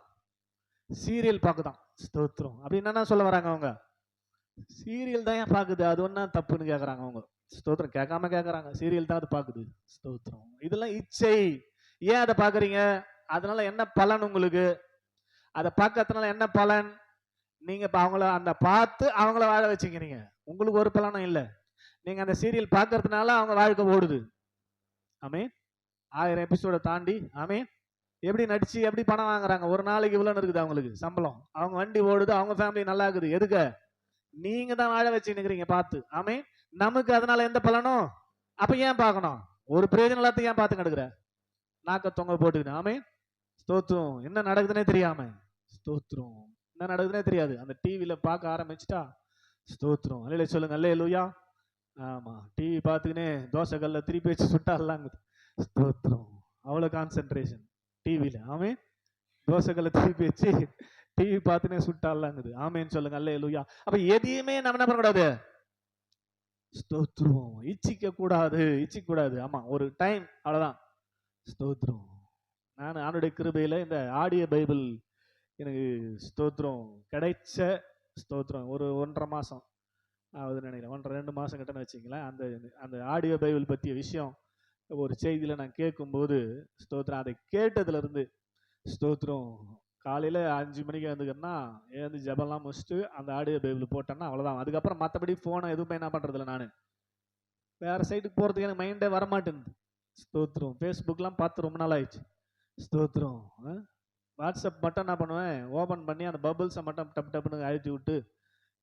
சீரியல் பார்க்குதான். ஸ்தோத்திரம். அப்படி என்னன்னா சொல்ல வராங்க அவங்க? சீரியல் தான் ஏன் பாக்குது, அது ஒன்னா தப்புன்னு கேக்குறாங்க அவங்க. ஸ்தோத்திரம். கேட்காம கேக்குறாங்க, சீரியல் தான் அது பாக்குது. ஸ்தோத்திரம். இதெல்லாம் இச்சை. ஏன் அதை பாக்குறீங்க? அதனால என்ன பலன் உங்களுக்கு? அதை பார்க்கறதுனால என்ன பலன்? நீங்க அவங்கள அந்த பார்த்து அவங்கள வாழ வச்சுக்கிறீங்க, உங்களுக்கு ஒரு பலனும் இல்லை. நீங்க அந்த சீரியல் பார்க்கறதுனால அவங்க வாழ்க்கை ஓடுது. ஆமே. 1000 எபிசோட தாண்டி, ஆமே, எப்படி நடிச்சு எப்படி பணம் வாங்குறாங்க, ஒரு நாளைக்கு இவ்வளவு இருக்குது அவங்களுக்கு சம்பளம், அவங்க வண்டி ஓடுது, அவங்க ஃபேமிலி நல்லா இருக்குது. எதுக்கு? நீங்க தான் வாழ வச்சு நிக்கிறீங்க பார்த்து. ஆமே. நமக்கு அதனால எந்த பலனும்? அப்ப ஏன் பார்க்கணும்? ஒரு பிரயோஜனம் எல்லாத்தையும் ஏன் பார்த்து கிடக்குற? நாக்க தொங்க போட்டுக்கிட்டு. ஆமே. ஸ்தோத்திரம். என்ன நடக்குதுன்னே தெரியாம. ஸ்தோத்திரம். என்ன நடக்குதுன்னே தெரியாது. அந்த டிவியில பார்க்க ஆரம்பிச்சுட்டா, ஸ்தோத்திரம், அல்லேலூயா சொல்லுங்க, அல்லேலூயா. ஆமா. டிவி பார்த்துக்கினே தோசை கல்ல திருப்பி வச்சு சுட்டாலாங்க. ஸ்தோத்திரம். அவ்வளவு கான்சென்ட்ரேஷன் டிவியில. ஆமே. தோசை கல்ல திருப்பி வச்சு டிவி பார்த்துனே சுட்டாலாங்குது. ஆமேன்னு சொல்லுங்க, அல்லேலூயா. அப்ப எதையுமே நம்ம என்ன பண்ணக்கூடாது? ஸ்தோத்திரம். இச்சிக்க கூடாது, இச்சிக்க கூடாது. ஆமா, ஒரு டைம், அவ்வளவுதான். ஸ்தோத்திரம். நான் அவனுடைய கிருபையில இந்த ஆடியோ பைபிள் எனக்கு ஸ்தோத்திரம் கிடைச்ச, ஸ்தோத்திரம், ஒரு 1.5 மாசம் ஆகுதுன்னு நினைக்கிறேன். 1.5-2 மாசம் கிட்டன்னு வச்சுங்களேன். அந்த அந்த ஆடியோ பைபிள் பற்றிய விஷயம் ஒரு செய்தியில நான் கேட்கும்போது, ஸ்தோத்திரம், அதை கேட்டதுல இருந்து, ஸ்தோத்திரம், காலையில 5 மணிக்கு எழுந்துக்கிறேன்னா எழுந்து ஜபம்லாம் முடிச்சுட்டு அந்த ஆடியோ பைபிள் போட்டேன்னா அவ்வளவுதான். அதுக்கப்புறம் மற்றபடி போனை எதுவுமே என்ன பண்றதில்ல. நான் வேற சைட்டுக்கு போறதுக்கு எனக்கு மைண்டே வரமாட்டேங்குது. ஸ்தோத்திரம். ஃபேஸ்புக்லாம் பார்த்து ரொம்ப நாள் ஆயிடுச்சு. ஸ்தோத்திரம். வாட்ஸ்அப் மட்டும் என்ன பண்ணுவேன், ஓபன் பண்ணி அந்த பபிள்ஸை மட்டும் டப் டப்னு அழுத்தி விட்டு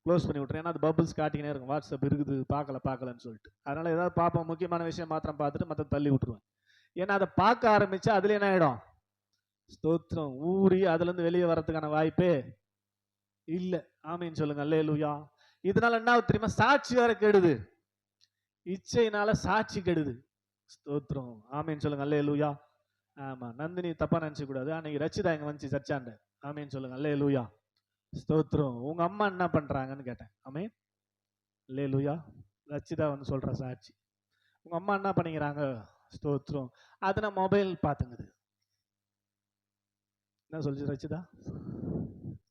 க்ளோஸ் பண்ணி விட்டுறேன். ஏன்னா அது பபிள்ஸ் காட்டிக்கினே இருக்கும், வாட்ஸ்அப் இருக்குது பார்க்கலன்னு சொல்லிட்டு. அதனால ஏதாவது பார்ப்போம், முக்கியமான விஷயம் மாத்திரம் பார்த்துட்டு மற்ற தள்ளி விட்டுருவேன். ஏன்னா அதை பார்க்க ஆரம்பிச்சா அதுல என்ன ஆயிடும்? ஸ்தோத்திரம், ஊறி அதுல இருந்து வெளியே வரதுக்கான வாய்ப்பே இல்லை. ஆமீன் சொல்லுங்க, அல்லேலூயா. இதனால என்ன தெரியுமா? சாட்சி வேற கெடுது. இச்சையினால சாட்சி கெடுது. ஸ்தோத்திரம். ஆமீன் சொல்லுங்க, அல்லேலூயா. ஆமா. நந்தினி தப்பா நினைச்ச கூடாது. அன்னைக்கு ரச்சிதா இங்க வந்துச்சு சர்ச்சாண்ட. ஆமீன் சொல்லுங்க, அல்லேலூயா. ஸ்தோத்திரம். உங்க அம்மா என்ன பண்றாங்கன்னு கேட்டேன். ஆமீன், அல்லேலூயா. ரச்சிதா வந்து சொல்ற சாட்சி. உங்க அம்மா என்ன பண்ணிக்கிறாங்க? ஸ்தோத்திரம். அது நான் மொபைல் பாத்துங்குது. என்ன சொல்லிச்சு ரச்சிதா?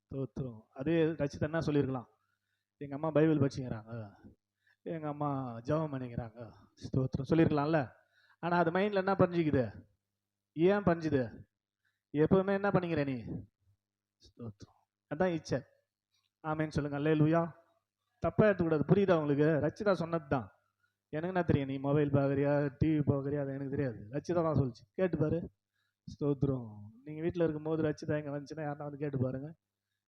ஸ்தோத்திரம். அதே ரச்சிதா என்ன சொல்லியிருக்கலாம்? எங்க அம்மா பைபிள் படிச்சுக்கிறாங்க, எங்க அம்மா ஜெபம் பண்ணிக்கிறாங்க, ஸ்தோத்திரம் சொல்லியிருக்கலாம்ல. ஆனா அது மைண்ட்ல என்ன பஞ்சுக்குது? ஏன் பஞ்சுது? எப்பவுமே என்ன பண்ணிக்கிற நீ? ஸ்தோத்திரம். அதான் இச்சை. ஆமேன்னு சொல்லுங்க, அல்லேலூயா. தப்பா எடுத்துக்கூடாது. புரியுதா உங்களுக்கு? ரச்சிதா சொன்னது தான். எனக்கு என்ன தெரியும், நீ மொபைல் பார்க்குறியா டிவி பார்க்குறியா, அது எனக்கு தெரியாது. ரச்சிதா தான் சொல்லிச்சு, கேட்டு பாரு. ஸ்தோத்திரம். நீங்கள் வீட்டில் இருக்கும்போது ரச்சிதா இங்கே வந்துச்சுன்னா யாருன்னா வந்து கேட்டு பாருங்க,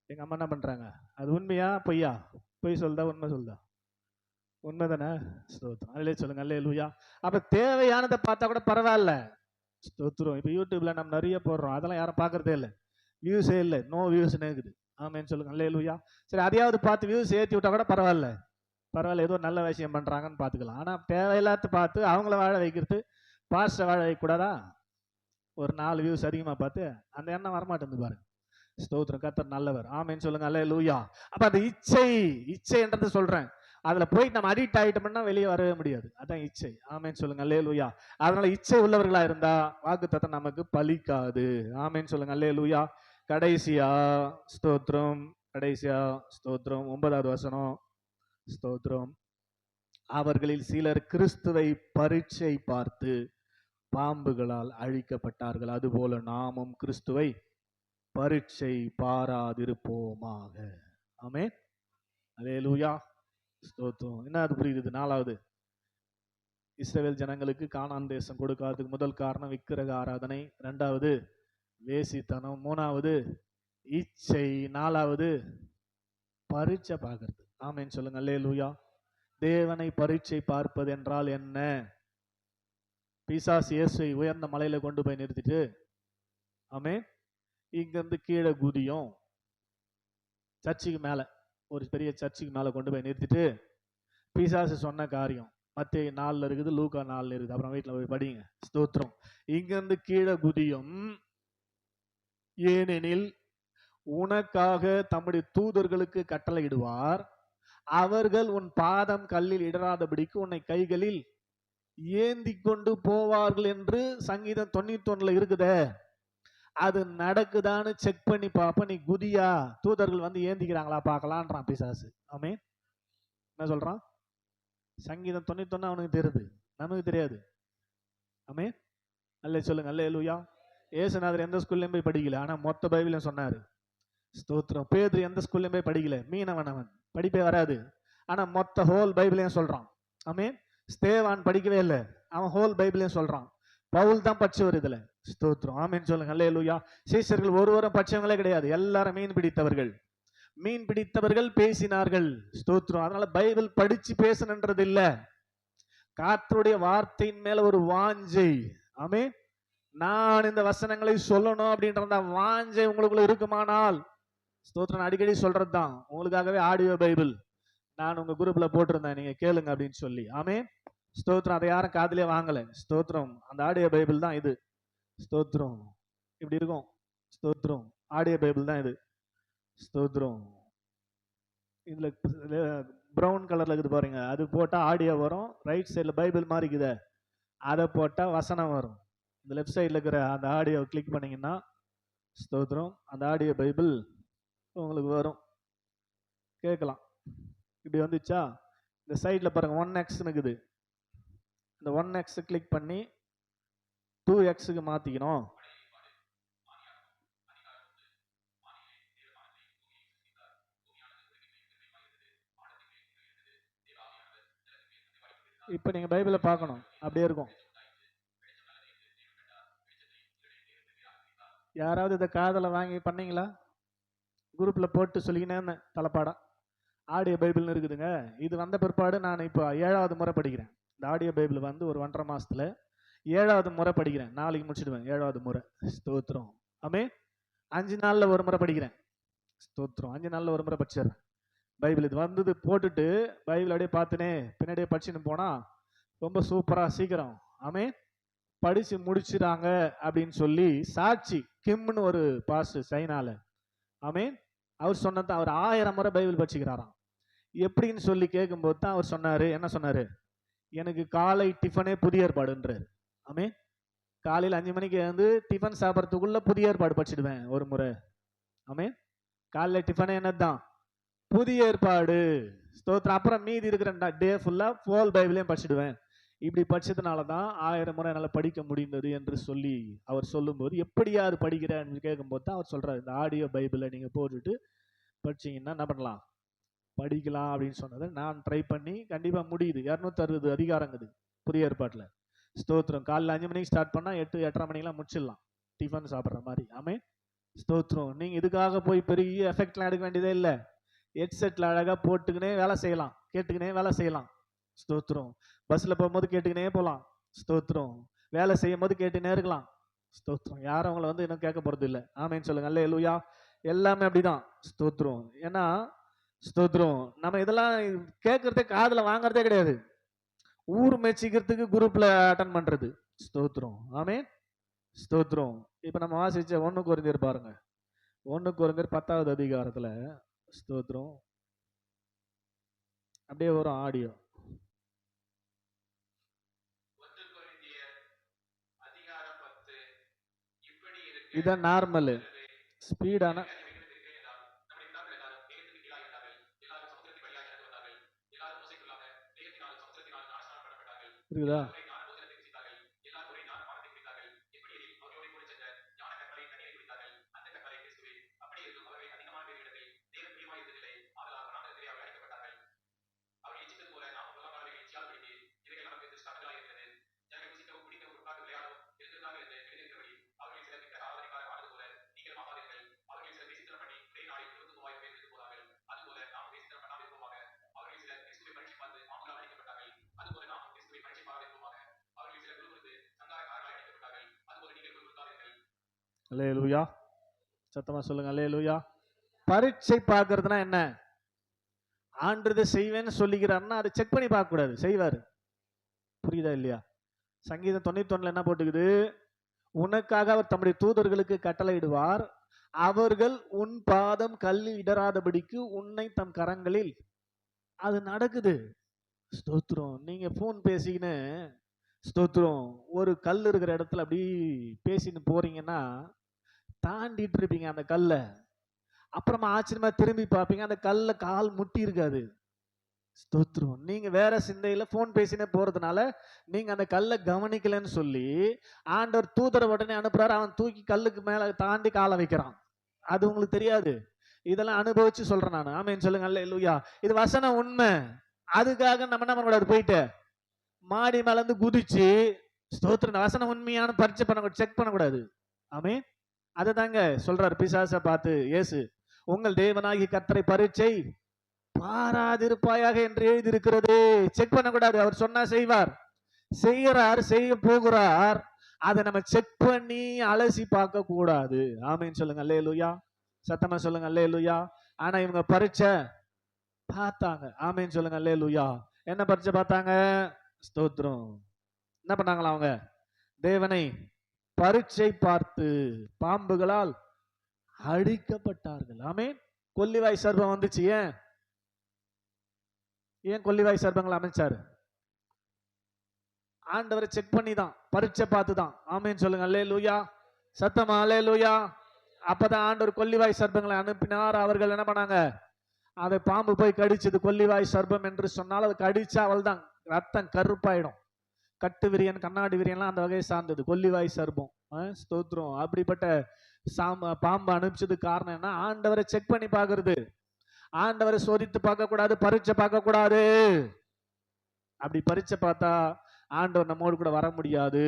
எங்கள் அம்மா என்ன பண்ணுறாங்க, அது உண்மையா பொய்யா? பொய் சொல்லுதா உண்மை சொல்லுதா? உண்மை தானே? ஸ்தோத்திரம். அதிலே சொல்லுங்க அல்லேலூயா. அப்போ தேவையானதை பார்த்தா கூட பரவாயில்ல, ஸ்தோத்திரம். இப்போ யூடியூப்ல நம்ம நிறைய போடுறோம், அதெல்லாம் யாரும் பார்க்கறதே இல்லை, வியூஸே இல்லை, நோ வியூஸ்னு இருக்குது. ஆமேன்னு சொல்லுங்க அல்லேலூயா. சரி, அதையாவது பார்த்து வியூஸ் ஏற்றி விட்டா கூட பரவாயில்ல, பரவாயில்ல, ஏதோ நல்ல விஷயம் பண்ணுறாங்கன்னு பார்த்துக்கலாம். ஆனால் தேவையில்லாத பார்த்து அவங்கள வாழ வைக்கிறது, பாஸ்டரை வாழ வைக்கக்கூடாதா? ஒரு 4 வியூஸ் அதிகமாக பார்த்து அந்த எண்ணம் வரமாட்டேங்குது பாருங்க. ஸ்தோத்திரம். கர்த்தர் நல்லவர். ஆமேன்னு சொல்லுங்க அல்லேலூயா. அப்போ அந்த இச்சைன்றது சொல்கிறேன், அதில் போய் நம்ம அடிக்ட் ஆகிட்டோம்னா வெளியே வரவே முடியாது. அதான் இச்சை. ஆமேன்னு சொல்லுங்க அல்லேலூயா. அதனால இச்சை உள்ளவர்களா இருந்தா வாக்குத்தத்தம் நமக்கு பலிக்காது. ஆமேன்னு சொல்லுங்க அல்லேலூயா. கடைசியா ஸ்தோத்திரம், கடைசியா ஸ்தோத்திரம், 9வது வசனம். ஸ்தோத்திரம். அவர்களில் சிலர் கிறிஸ்துவை பரீட்சை பார்த்து பாம்புகளால் அழிக்கப்பட்டார்கள், அதுபோல நாமும் கிறிஸ்துவை பரீட்சை பாராதிருப்போமாக. ஆமென். அல்லேலூயா. ஸ்தோத்திரம். என்ன அது புரியுது? 4வது, இஸ்ரவேல் ஜனங்களுக்கு கானான் தேசம் கொடுக்காததுக்கு முதல் காரணம் விக்கிரக ஆராதனை, 2வது வேசித்தனம், 3வது இச்சை, 4வது பரீட்சை பார்க்கறது. ஆமென் சொல்லுங்க அல்லேலூயா. தேவனை பரீட்சை பார்ப்பது என்றால் என்ன? பிசாசு இயேசுவை உயர்ந்த மலையில கொண்டு போய் நிறுத்திட்டு, ஆமென், இங்கிருந்து கீழே குதியும், சர்ச்சுக்கு மேல, ஒரு பெரிய சர்ச்சுக்கு மேல கொண்டு போய் நிறுத்திட்டு, பிசாசு சொன்ன காரியம் மத்தேயு 4 இருக்குது, லூக்கா 4 இருக்குது, அப்புறம் வீட்டில் போய் படிங்க. ஸ்தோத்திரம். இங்கிருந்து கீழே குதியும், ஏனெனில் உனக்காக தம்முடைய தூதர்களுக்கு கட்டளையிடுவார், அவர்கள் உன் பாதம் கல்லில் இடராதபடிக்கு உன்னை கைகளில் ஏந்தி கொண்டு போவார்கள் என்று சங்கீதம் 91 இருக்குதே, அது நடக்குதான்னு செக் பண்ணி பார்ப்ப, நீ குதியா, தூதர்கள் வந்து ஏந்திக்கிறாங்களா பார்க்கலான்றான் பிசாசு. ஆமே, என்ன சொல்றான்? சங்கீதம் 91 அவனுக்கு தெரியுது, நமக்கு தெரியாது. ஆமே, அல்லே சொல்லுங்க அல்லேலூயா. ஏசுநாதர் எந்த ஸ்கூல்லையும் போய் படிக்கல, ஆனா மொத்த பைபிளையும் சொன்னாரு. ஸ்தோத்திரம். பேதுரு எந்த ஸ்கூல்லையும் போய் படிக்கல, மீனவன், அவன் படிப்பே வராது, ஆனா மொத்த ஹோல் பைபிளையும் சொல்றான். ஆமே, ஸ்தேவான் படிக்கவே இல்லை, அவன் ஹோல் பைபிளையும் சொல்றான். பவுல் தான் படிச்சவர் இதுல. ஸ்தோத்திரம். ஆமென் சொல்லுங்க அல்லேலூயா. சீஷர்கள் ஒருவரும் படிச்சவங்களே கிடையாது, எல்லாரும் மீன் பிடித்தவர்கள். மீன் பிடித்தவர்கள் பேசினார்கள். ஸ்தோத்திரம். அதனால பைபிள் படிச்சு பேசணுன்றது இல்ல, கர்த்தருடைய வார்த்தையின் மேல ஒரு வாஞ்சை. ஆமே, நான் இந்த வசனங்களை சொல்லணும் அப்படின்ற வாஞ்சை உங்களுக்குள்ள இருக்குமானால், ஸ்தோத்திரம், அடிக்கடி சொல்றதுதான், உங்களுக்காகவே ஆடியோ பைபிள் நான் உங்க குரூப்ல போட்டிருந்தேன், நீங்க கேளுங்க அப்படின்னு சொல்லி. ஆமே, ஸ்தோத்திரம். அதை யாரும் காதுலயே வாங்கல. ஸ்தோத்திரம். அந்த ஆடியோ பைபிள் தான் இது. ஸ்தோத்திரம். இப்படி இருக்கும். ஸ்தோத்திரம். ஆடியோ பைபிள் தான் இது. ஸ்தோத்திரம். இதுல பிரவுன் கலர்ல இருக்குது பாருங்க, அது போட்டா ஆடியோ வரும். ரைட் சைட்ல பைபிள் மாதிரி இருக்குது, அதை போட்டா வசனம் வரும். இந்த லெஃப்ட் சைட்ல இருக்கிற அந்த ஆடியோ கிளிக் பண்ணீங்கன்னா, ஸ்தோத்திரம், அந்த ஆடியோ பைபிள் உங்களுக்கு வரும், கேட்கலாம். இப்படி வந்துச்சா? இந்த சைட்ல பாருங்க 1x இருக்குது, இந்த 1x கிளிக் பண்ணி 2xக்கு மாத்திக்கணும். இப்ப நீங்க பைபிளை பார்க்கணும், அப்படியே இருக்கும். யாராவது இதை காதல வாங்கி பண்ணீங்களா? குரூப்ல போட்டு சொல்லிக்கினே தலைப்பாடா ஆடியோ பைபிள்னு இருக்குதுங்க. இது வந்த பிற்பாடு நான் இப்போ 7வது முறை படிக்கிறேன். இந்த ஆடியோ பைபிள் வந்து ஒரு 1.5 மாசத்துல 7வது முறை படிக்கிறேன். நாளைக்கு முடிச்சிடுவேன் 7வது முறை. ஸ்தோத்திரம். ஆமே, 5 நாள்ல ஒரு முறை படிக்கிறேன். ஸ்தோத்திரம். 5 நாள்ல ஒரு முறை படிச்சிடுறேன் பைபிள். இது வந்தது போட்டுட்டு பைபிள் அப்படியே பார்த்துனே பின்னாடியே படிச்சுன்னு போனா ரொம்ப சூப்பரா சீக்கிரம் ஆமே படிச்சு முடிச்சுறாங்க அப்படின்னு சொல்லி சாட்சி கிம்னு ஒரு பாஸ்டர் சைனால, ஆமே, அவர் சொன்னது, அவர் 1000 முறை பைபிள் படிச்சுக்கிறாராம். எப்படின்னு சொல்லி கேட்கும்போது தான் அவர் சொன்னாரு, என்ன சொன்னாரு, எனக்கு காலை டிஃபனே புதிய ஏற்பாடுன்றாரு. ஆமே, காலையில் 5 மணிக்கு வந்து டிஃபன் சாப்பிட்றதுக்குள்ள புதிய ஏற்பாடு படிச்சுடுவேன் ஒரு முறை. ஆமே, காலையில் டிஃபனே என்னதுதான், புதிய ஏற்பாடு. ஸ்தோத்திரம். அப்புறம் மீதி இருக்கிற டே ஃபுல்லா ஹோல் பைபிளையும் படிச்சுடுவேன். இப்படி படிச்சதுனால தான் 1000 முறை என்னால் படிக்க முடிந்தது என்று சொல்லி அவர் சொல்லும்போது, எப்படியா அது படிக்கிறேன்னு கேட்கும்போது தான் அவர் சொல்றாரு, இந்த ஆடியோ பைபிளை நீங்க போட்டுட்டு படிச்சீங்கன்னா என்ன பண்ணலாம், படிக்கலாம் அப்படின்னு சொன்னதை நான் ட்ரை பண்ணி கண்டிப்பா முடியுது. 260 அதிகாரங்குது புதிய ஏற்பாட்டில். ஸ்தோத்திரம். காலையில் 5 மணிக்கு ஸ்டார்ட் பண்ணா 8, 8:30 மணிக்கெல்லாம் முடிச்சிடலாம். டிஃபன் சாப்பிட்ற மாதிரி. ஆமென். ஸ்தோத்திரம். நீங்க இதுக்காக போய் பெரிய எஃபெக்ட்லாம் எடுக்க வேண்டியதே இல்லை. ஹெட்செட்ல அழகா போட்டுக்கினே வேலை செய்யலாம், கேட்டுக்கினே வேலை செய்யலாம். ஸ்தோத்திரம். பஸ்ல போகும்போது கேட்டுக்கினே போகலாம். ஸ்தோத்திரம். வேலை செய்யும் போது கேட்டுனே இருக்கலாம். ஸ்தோத்திரம். யாரும் அவங்கள வந்து இன்னும் கேட்க போறது இல்லை. ஆமேன்னு சொல்லுங்க. அல்லேலூயா. எல்லாமே அப்படிதான். ஸ்தோத்திரம். ஏன்னா ஸ்தோத்திரம், நம்ம இதெல்லாம் கேட்கறதே காதுல வாங்குறதே கிடையாது. ஊர் மெச்சிக்கிறதுக்கு குரூப்ல அட்டன் பண்றது. ஸ்தோத்திரம். ஆமென். ஸ்தோத்திரம். இப்ப நம்ம வாசிச்ச 1 கொரிந்தியர் பாருங்க. 1 கொரிந்தியர் 10வது அதிகாரத்துல ஸ்தோத்திரம் அப்படியே ஒரு ஆடியோ. இதான் நார்மல் ஸ்பீடான. இருக்குதா? அல்லேலூயா. சத்தமா சொல்லுங்க. அல்லேலூயா. பரீட்சை பார்க்கறதுனா என்ன? ஆண்டது செய்வேன்னு சொல்லிக்கிறாருன்னா அதை செக் பண்ணி பார்க்க கூடாது, செய்வாரு. புரியுதா இல்லையா? சங்கீதம் 91 என்ன போட்டுக்குது? உனக்காக அவர் தம்முடைய தூதர்களுக்கு கட்டளையிடுவார், அவர்கள் உன் பாதம் கல்லில் இடராதபடிக்கு உன்னை தம் கரங்களில். அது நடக்குது. ஸ்தோத்திரம். நீங்க போன் பேசிக்கின்னு ஸ்தோத்திரம் ஒரு கல் இருக்கிற இடத்துல அப்படி பேசின்னு போறீங்கன்னா தாண்டிட்டு இருப்பீங்க அந்த கல்ல. அப்புறமா ஆச்சரியமா திரும்பி பார்ப்பீங்க, அந்த கல்ல கால் முட்டி இருக்காது. ஸ்தோத்திரம். நீங்க வேற சிந்தையில போன் பேசினே போறதுனால நீங்க அந்த கல்லை கவனிக்கலன்னு சொல்லி ஆண்டவர் தூதரை உடனே அனுப்புறாரு. அவன் தூக்கி கல்லுக்கு மேல தாண்டி காலை வைக்கிறான். அது உங்களுக்கு தெரியாது. இதெல்லாம் அனுபவிச்சு சொல்றேன் நான். ஆமென் சொல்லுங்க. அல்லேலூயா. இது வசனம் உண்மை. அதுக்காக நம்ம என்ன பண்ணக்கூடாது? போயிட்டு மாடி மேல இருந்து குதிச்சு ஸ்தோத்திரம் வசனம் உண்மையான பரீட்சை பண்ண செக் பண்ணக்கூடாது. ஆமென். அதை தாங்க சொல்றாரு பிசாசை பார்த்து இயேசு, உங்கள் தேவனாகி கர்த்தரை பரீட்சை பாராதிருப்பாயாக என்று எழுதியிருக்கிறது. செக் பண்ணக்கூடாது. அவர் சொன்னா செய்வார், செய்யறார், செய்ய போகிறார். அதை நம்ம செக் பண்ணி அலசி பார்க்க கூடாது. ஆமென் சொல்லுங்க. அல்லேலூயா. சத்தமா சொல்லுங்க. அல்லேலூயா. ஆனா இவங்க பரீட்சை பார்த்தாங்க. ஆமென் சொல்லுங்க. அல்லேலூயா. என்ன பரீட்சை பார்த்தாங்க? ஸ்தோத்திரம். என்ன பண்ணாங்களா? அவங்க தேவனை பரீட்சை பார்த்து பாம்புகளால் அடிக்கப்பட்டார்கள். ஆமென். கொல்லிவாய் சர்ப்பம் வந்துச்சு. ஏன் கொல்லிவாய் சர்ப்பங்கள் அமைச்சாரு? ஆண்டவரை செக் பண்ணி தான், பரீட்சை பார்த்து தான். ஆமென் சொல்லுங்க. அல்லேலூயா. சத்தமா அல்லேலூயா. அப்பதான் ஆண்டவர் கொல்லிவாய் சர்ப்பங்களை அனுப்பினார். அவர்கள் என்ன பண்ணாங்க? அதை பாம்பு போய் கடிச்சது. கொல்லிவாய் சர்ப்பம் என்று சொன்னால் அது கடிச்சா அவள் தான் ரத்தம் கருப்பாயிடும். கட்டு விரியன், கண்ணாடி விரியன்லாம் அந்த வகையை சார்ந்தது கொல்லிவாய் சர்ப்பம். ஸ்தோத்திரம். அப்படிப்பட்ட பாம்பு அனுப்பிச்சது காரணம் என்ன? ஆண்டவரை செக் பண்ணி பார்க்கறது. ஆண்டவரை சோதித்து பார்க்க கூடாது, பரீட்சை பார்க்க கூடாது. அப்படி பரீட்சை பார்த்தா ஆண்டவர் நம்மோடு கூட வர முடியாது.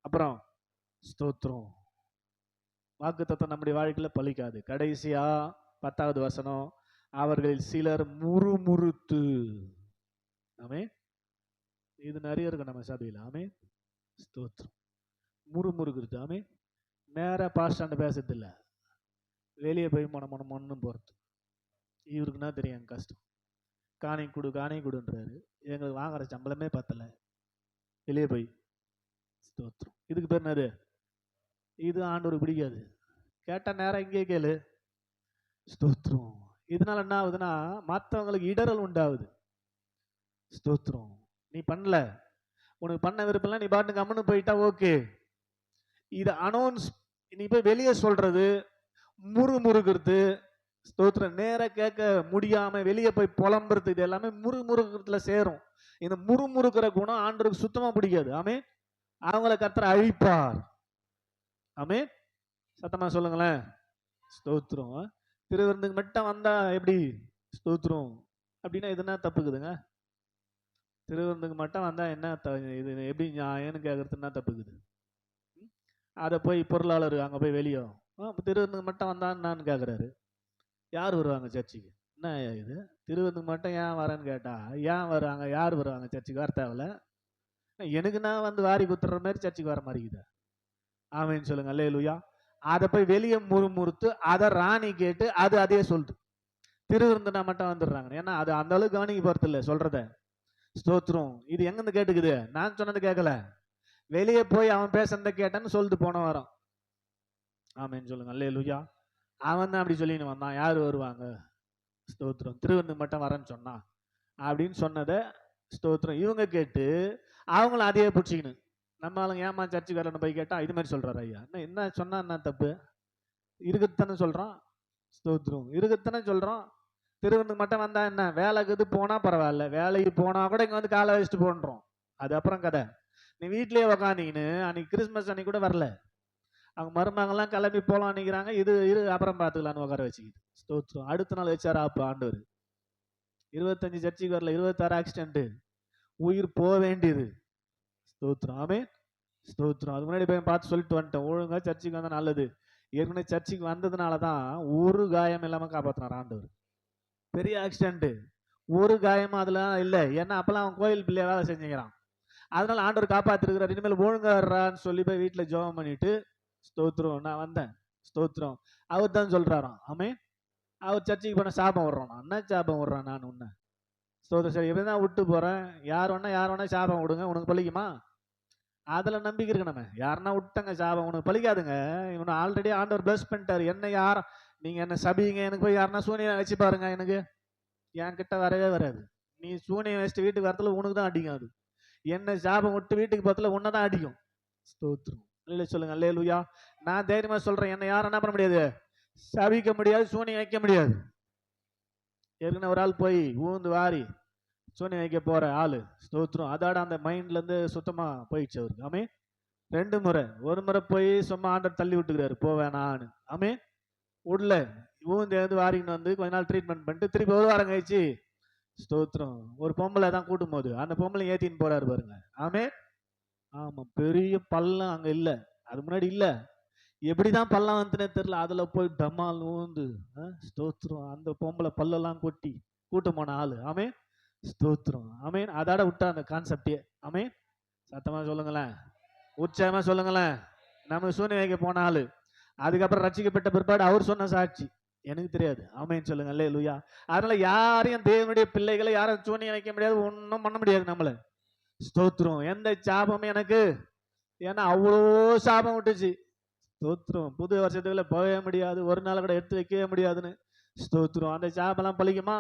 அப்புறம் ஸ்தோத்திரம், வாக்குத்தத்தம் நம்முடைய வாழ்க்கையில பலிக்காது. கடைசியா 10வது வசனம், அவர்களில் சிலர் முறுமுறுத்து. ஆமே. இது நிறைய இருக்கு நம்ம சபையில். ஆமே. ஸ்தோத்திரம். முறுமுறுக்கிறது. ஆமே. நேரா பாஸ்டாண்ட பேசுறது இல்லை, வெளியே போய் மொன்னு போறது. இவருக்குன்னா தெரியும் கஷ்டம். காணி கொடுன்றாரு. எங்களுக்கு வாங்குற சம்பளமே பத்தல, வெளியே போய். ஸ்தோத்திரம். இதுக்கு பேர் என்னது? இது ஆண்டவருக்கு பிடிக்காது. கேட்டா நேரம் இங்கே கேளு. ஸ்தோத்திரம். இதனால என்ன ஆகுதுன்னா மற்றவங்களுக்கு இடரல் உண்டாகுது. ஸ்தோத்திரம். நீ பண்ணல, உனக்கு பண்ண விருப்பம், நீ பாட்டுக்கு அம்மனு போயிட்டா ஓகே. இது அனௌன்ஸ் நீ போய் வெளியே சொல்றது, முறுமுறுக்கிறது. ஸ்தோத்திரம். நேர கேட்க முடியாம வெளியே போய் புலம்புறது, இது எல்லாமே முறுமுறுக்கிறதுல சேரும். இந்த முறுமுறுக்கிற குணம் ஆண்டவருக்கு சுத்தமா பிடிக்காது. ஆமே. அவங்கள கர்த்தர் அழிப்பார். ஆமே. சத்தமா சொல்லுங்களேன். ஸ்தோத்திரம். திருவிருந்துக்கு மட்டும் வந்தா எப்படி? ஸ்தோத்திரம். அப்படின்னா இது என்ன தப்புக்குதுங்க? திருவிருந்துக்கு மட்டும் வந்தா என்ன இது எப்படி நியாயம்னு கேட்கறது என்ன தப்புக்குது? அதை போய் பொருளாளர் அங்கே போய் வெளியே திருவண்ணு மட்டும் வந்தான்னு கேட்குறாரு. யார் வருவாங்க சர்ச்சுக்கு? என்ன இது திருவண்ணு மட்டும் ஏன் வரேன்னு கேட்டா, ஏன் வருவாங்க, யார் வருவாங்க சர்ச்சுக்கு? வர தேவையில்ல, எனக்கு நான் வந்து வாரி குத்துற மாதிரி சர்ச்சுக்கு வர மாதிரிக்குதா? ஆமேன்னு சொல்லுங்க, அல்லேலூயா. அதை போய் வெளியே முறுமுறுத்து அதை ராணி கேட்டு அது அதே சொல்லுது. திருவிருந்துனா மட்டும் வந்துடுறாங்க. ஏன்னா அது அந்த அளவுக்கு கவனிக்க போறது இல்லை சொல்றத. ஸ்தோத்திரம். இது எங்கிருந்து கேட்டுக்குது? நான் சொன்னது கேட்கல, வெளியே போய் அவன் பேசுறத கேட்டேன்னு சொல்லிட்டு போன வாரம். ஆமேன்னு சொல்லுங்க, அல்லேலூயா. அவன் தான் அப்படி சொல்லின்னு வந்தான், யார் வருவாங்க? ஸ்தோத்திரம். திருவிருந்து மட்டும் வரேன்னு சொன்னான் அப்படின்னு சொன்னதை ஸ்தோத்திரம் இவங்க கேட்டு அவங்களும் அதையே பிடிச்சிக்கணும். நம்ம ஆளுங்க ஏமா சர்ச்சுக்கு வரலன்னு போய் கேட்டா இது மாதிரி சொல்றாரு. ஐயா என்ன சொன்னா என்ன தப்பு? இருக்குத்தானே சொல்றான். ஸ்தோத்திரம். இருக்குத்தானே சொல்றான். திருவண்ணு மட்டும் வந்தா என்ன? வேலைக்கு போனா பரவாயில்ல, வேலைக்கு போனா கூட இங்க வந்து காலை வச்சுட்டு போன்றோம். அது அப்புறம் கதை. நீ வீட்லயே உக்காந்தீங்கன்னு அன்னைக்கு கிறிஸ்மஸ் அன்னைக்கு கூட வரல, அவங்க மருமகள்லாம் கிளம்பி போலாம் நினைக்கிறாங்க. இது அப்புறம் பார்த்துக்கலான்னு உட்கார வச்சுக்கிது. ஸ்தோத்திரம். அடுத்த நாள் வச்சாரா அப்ப ஆண்டவர். 25 சர்ச்சுக்கு வரல, 26 ஆக்சிடென்ட், உயிர் போக வேண்டியது. ஸ்தோத்திரம். ஆமே ஸ்தோத்திரம். அது முன்னாடி போய் பார்த்து சொல்லிட்டு வந்துட்டேன், ஒழுங்கா சர்ச்சுக்கு வந்தா நல்லது. ஏற்கனவே சர்ச்சுக்கு வந்ததுனாலதான் ஒரு காயம் இல்லாம காப்பாத்தினார் ஆண்டவர். பெரிய ஆக்சிடென்ட், ஒரு காயமும் அதுல இல்லை. ஏன்னா அப்பெல்லாம் அவன் கோயில் பிள்ளைய வேலை செஞ்சுக்கிறான். அதனால ஆண்டவர் காப்பாத்திருக்கிறார். இனிமேல் ஒழுங்கா வர்றான்னு சொல்லி போய் வீட்டுல ஜெபம் பண்ணிட்டு ஸ்தோத்திரம் நான் வந்தேன். ஸ்தோத்திரம். அவர் தான் சொல்றாராம். ஆமே அவர் சர்ச்சுக்கு போன சாபம் விடுறான். என்ன சாபம் விடுறான்? நான் உன்ன ஸ்தோத்திரம். சரி எப்படிதான் விட்டு போறேன், யார் வேணா சாபம் விடுங்க, உனக்கு பழிக்குமா? அதுல நம்பிக்கை இருக்கு. நம்ம யாருன்னா விட்டங்க சாபம் உனக்கு பழிக்காதுங்க. இவனை ஆல்ரெடி ஆண்டவர் பிளஸ் பண்ணிட்டாரு. என்ன யார் நீங்க என்ன சபிங்க, எனக்கு போய் யாருன்னா சூனியம் வச்சு பாருங்க, எனக்கு என் கிட்ட வரவே வராது. நீ சூனியம் வச்சுட்டு வீட்டுக்கு வரத்துல உனக்கு தான் அடிக்கும். அது என்ன சாபம் விட்டு வீட்டுக்கு பக்கத்துல உன்னதான் அடிக்கும். ஸ்தோத்திரம். இல்லை சொல்லுங்க, அல்லேலூயா. நான் தைரியமா சொல்றேன், என்ன யாரும் என்ன பண்ண முடியாது, சபிக்க முடியாது, சூனியம் வைக்க முடியாது. ஏற்கனவே ஒரு ஆள் போய் ஊந்து வாரி சூனியம் வைக்க போற ஆளு. ஸ்தோத்திரம். அதோட அந்த மைண்ட்ல இருந்து சுத்தமா போயிடுச்சு அவருக்கு. ஆமே 2 முறை. ஒரு முறை போய் சும்மா ஆண்டர் தள்ளி விட்டுக்கிறாரு, போவேனான்னு. ஆமே உள்ள ஊந்து எழுந்து வாரின்னு வந்து கொஞ்ச நாள் ட்ரீட்மெண்ட் பண்ணிட்டு திருப்பி ஒரு வாரம் கழிச்சு ஸ்தோத்திரம் ஒரு பொம்பளை தான் கூட்டும் போது அந்த பொம்பளை ஏத்தின்னு போறாரு பாருங்க. ஆமே ஆமா, பெரிய பள்ளம் அங்க இல்ல, அது முன்னாடி இல்ல, எப்படிதான் பள்ளம் வந்துனே தெரியல, அதுல போய் டமால் ஊந்து ஸ்தோத்திரம் அந்த பொம்பளை பல்லெல்லாம் கொட்டி கூட்டம் போன ஆளு. ஆமே ஸ்தோத்திரம். ஆமே அதோட விட்டா அந்த கான்செப்டே. ஆமே சத்தமா சொல்லுங்களேன், உற்சாகமா சொல்லுங்களேன். நம்ம சூனியம் வைக்க போன ஆளு அதுக்கப்புறம் ரட்சிக்கப்பட்ட பிற்பாடு அவர் சொன்ன சாட்சி எனக்கு தெரியாது. ஆமேன்னு சொல்லுங்க, அல்லேலூயா. அதனால யாரையும் தேவனுடைய பிள்ளைகளை யாரும் சூனியம் வைக்க முடியாது, ஒன்றும் பண்ண முடியாது நம்மள. ஸ்தோத்திரம். எந்த சாபம் எனக்கு, ஏன்னா அவ்வளோ சாபம் விட்டுச்சு. ஸ்தோத்திரம். புது வருஷத்துக்குள்ள போகவே முடியாது, ஒரு நாள் கூட எடுத்து வைக்கவே முடியாதுன்னு. ஸ்தோத்திரம். அந்த சாபெல்லாம் பழிக்குமா?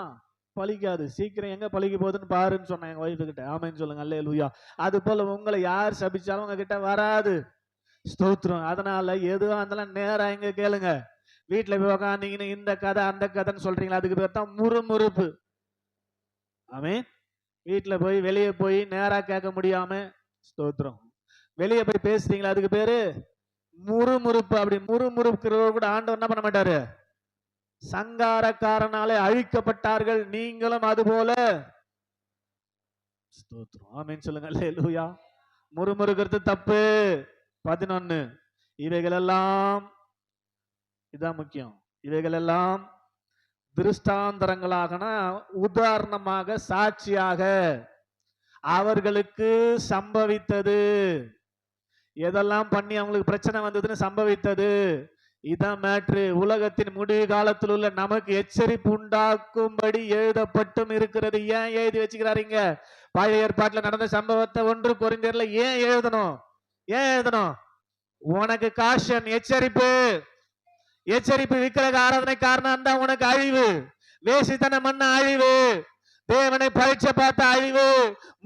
பழிக்காது. சீக்கிரம் எங்க பழிக்க போகுதுன்னு பாருன்னு சொன்னேன் எங்க ஒய்ஃபு கிட்ட. ஆமேன்னு சொல்லுங்க, அல்லேலூயா. அது போல உங்களை யார் சபிச்சாலும் உங்க கிட்ட வராது. ஸ்தோத்திரம். அதனால எதுவா இருந்தாலும் நேரா இங்க கேளுங்க. வீட்டுல போய் உக்காந்தீங்கன்னு இந்த கதை அந்த கதைன்னு சொல்றீங்களா, அதுக்கு பேர் தான் முறுமுறுப்பு. ஆமே வீட்டுல போய் வெளியே போய் நேரா கேட்க முடியாம ஸ்தோத்திரம் வெளியே போய் பேசுறீங்களா, அதுக்கு பேரு முறுமுறுப்பு. அப்படி முறுமுறுக்கிறவர் கூட ஆண்டவர் என்ன பண்ண மாட்டாரு, சங்காரக்காரனாலே அழிக்கப்பட்டார்கள், நீங்களும் அது போல. ஸ்தோத்திரம். ஆமேன்னு சொல்லுங்க, அல்லேலூயா. முறுமுறுக்கிறது தப்பு. 11 இவைகளெல்லாம், இதுதான் முக்கியம், இவைகளெல்லாம் திருஷ்டாந்தரங்களாக உதாரணமாக சாட்சியாக அவர்களுக்கு சம்பவித்தது. எதெல்லாம் பண்ணி அவங்களுக்கு பிரச்சனை வந்ததுன்னு சம்பவித்தது. இதான் மேட்ரு. உலகத்தின் முடிவு காலத்தில் உள்ள நமக்கு எச்சரிப்பு உண்டாக்கும்படி எழுதப்பட்டும் இருக்கிறது. ஏன் எழுதி வச்சுக்கிறாருங்க? பழைய ஏற்பாட்டில் நடந்த சம்பவத்தை 1 கொரிந்தியர்ல ஏன் எழுதணும்? ஏன் எழுதணும்? உனக்கு காஷன், எச்சரிப்பு. எச்சரிப்பு. விக்கிரக ஆராதனை காரணம் தான் உனக்கு அழிவு, வேசித்தனம் பண்ண அழிவு, தேவனை பரீட்சை பார்த்த அழிவு,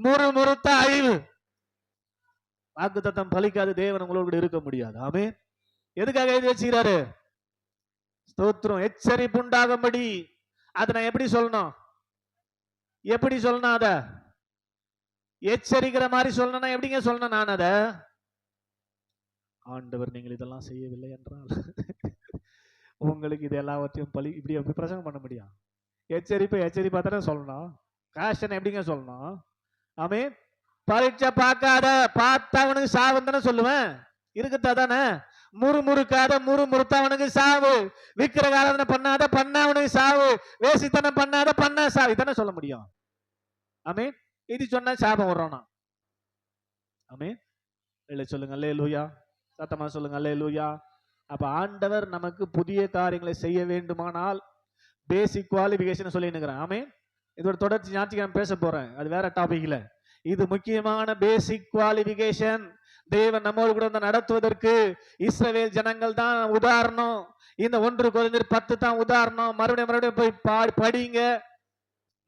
முறுமுறுத்த அழிவு. வாக்குத்தத்தம் பலிக்காது, தேவன் உங்களோடு கூட இருக்க முடியாது. ஆமே எதுக்காக எழுதி வச்சுக்கிறாரு? ஸ்தோத்திரம். எச்சரிப்பு உண்டாகும்படி. அதை நான் எப்படி சொல்லணும்? எப்படி சொல்லணும்? அத எச்சரிக்கிற மாதிரி சொல்லணும்னா எப்படிங்க சொல்லணும்? நான் அத ஆண்டவர் நீங்கள் இதெல்லாம் செய்யவில்லை என்றால் உங்களுக்கு இது எல்லாவற்றையும் பழி, இப்படி எப்படி பிரசங்கம் பண்ண முடியும்? எச்சரிப்பா தானே சொல்லணும். காஷன் எப்படிங்க சொல்லணும்? ஆமே பரீட்சை பார்க்காத, பார்த்தவனுக்கு சாபம் தானே சொல்லுவேன். இருக்குதா தானே? முறுமுறுக்காத முறுமுறுத்தவனுக்கு சாவு, விக்கிரக ஆராதனை பண்ணாத பண்ணவனுக்கு சாவு, வேசித்தனம் பண்ணாத பண்ண சாவு. இதானே சொல்ல முடியும். ஆமே. இது சொன்னா சாபம் வர்றோம்னா. ஆமே. இல்லை சொல்லுங்க அல்லேலூயா. சத்தமா சொல்லுங்க அல்லேலூயா. அப்ப ஆண்டவர் நமக்கு புதிய காரியங்களை செய்ய வேண்டுமானால் பேசிக் குவாலிபிகேஷன் சொல்லி நிற்கிறேன். ஆமே. இதோட தொடர்ச்சி ஞாயிற்றுக்கிழமை பேச போறேன், அது வேற டாபிக்ல. இது முக்கியமான பேசிக் குவாலிபிகேஷன். தேவன் நம்மோடு கூட நடத்துவதற்கு இஸ்ரவேல் ஜனங்கள் தான் உதாரணம். இந்த 1 கொரிந்தியர் 10 தான் உதாரணம். மறுபடியும் போய் படிங்க.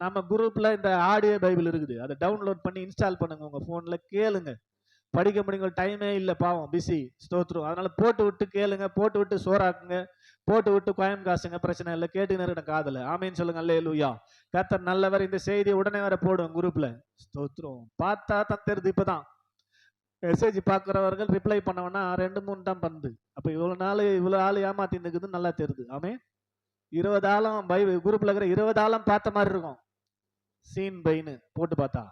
நம்ம குரூப்ல இந்த ஆடியோ பைபிள் இருக்குது, அதை டவுன்லோட் பண்ணி இன்ஸ்டால் பண்ணுங்க, உங்க போன்ல கேளுங்க. படிக்க முடியுங்க, டைமே இல்லை, பாவம் பிஸி. ஸ்தோத்திரம். அதனால போட்டு விட்டு கேளுங்க, போட்டு விட்டு சோறாக்குங்க, போட்டு விட்டு கோயம் காசுங்க, பிரச்சனை இல்லை, கேட்டு இருக்கிற காதல. ஆமேன்னு சொல்லுங்க அல்லேலூயா. கர்த்தர் நல்லவர். இந்த செய்தியை உடனே வர போடுவோம் குரூப்ல. ஸ்தோத்திரம். பார்த்தா தான் தெரியுது. இப்பதான் மெசேஜ் பார்க்கிறவர்கள் ரிப்ளை பண்ணவனா 2-3 தான் பண்ணுது. அப்ப இவ்வளவு ஆள் ஏமாத்தி இருக்குது, நல்லா தெரியுது. ஆமே. 20 ஆளும் பைபிள் குரூப்ல இருக்கிற 20 ஆளும் பார்த்த மாதிரி இருக்கும். சீன் பைன்னு போட்டு பார்த்தா.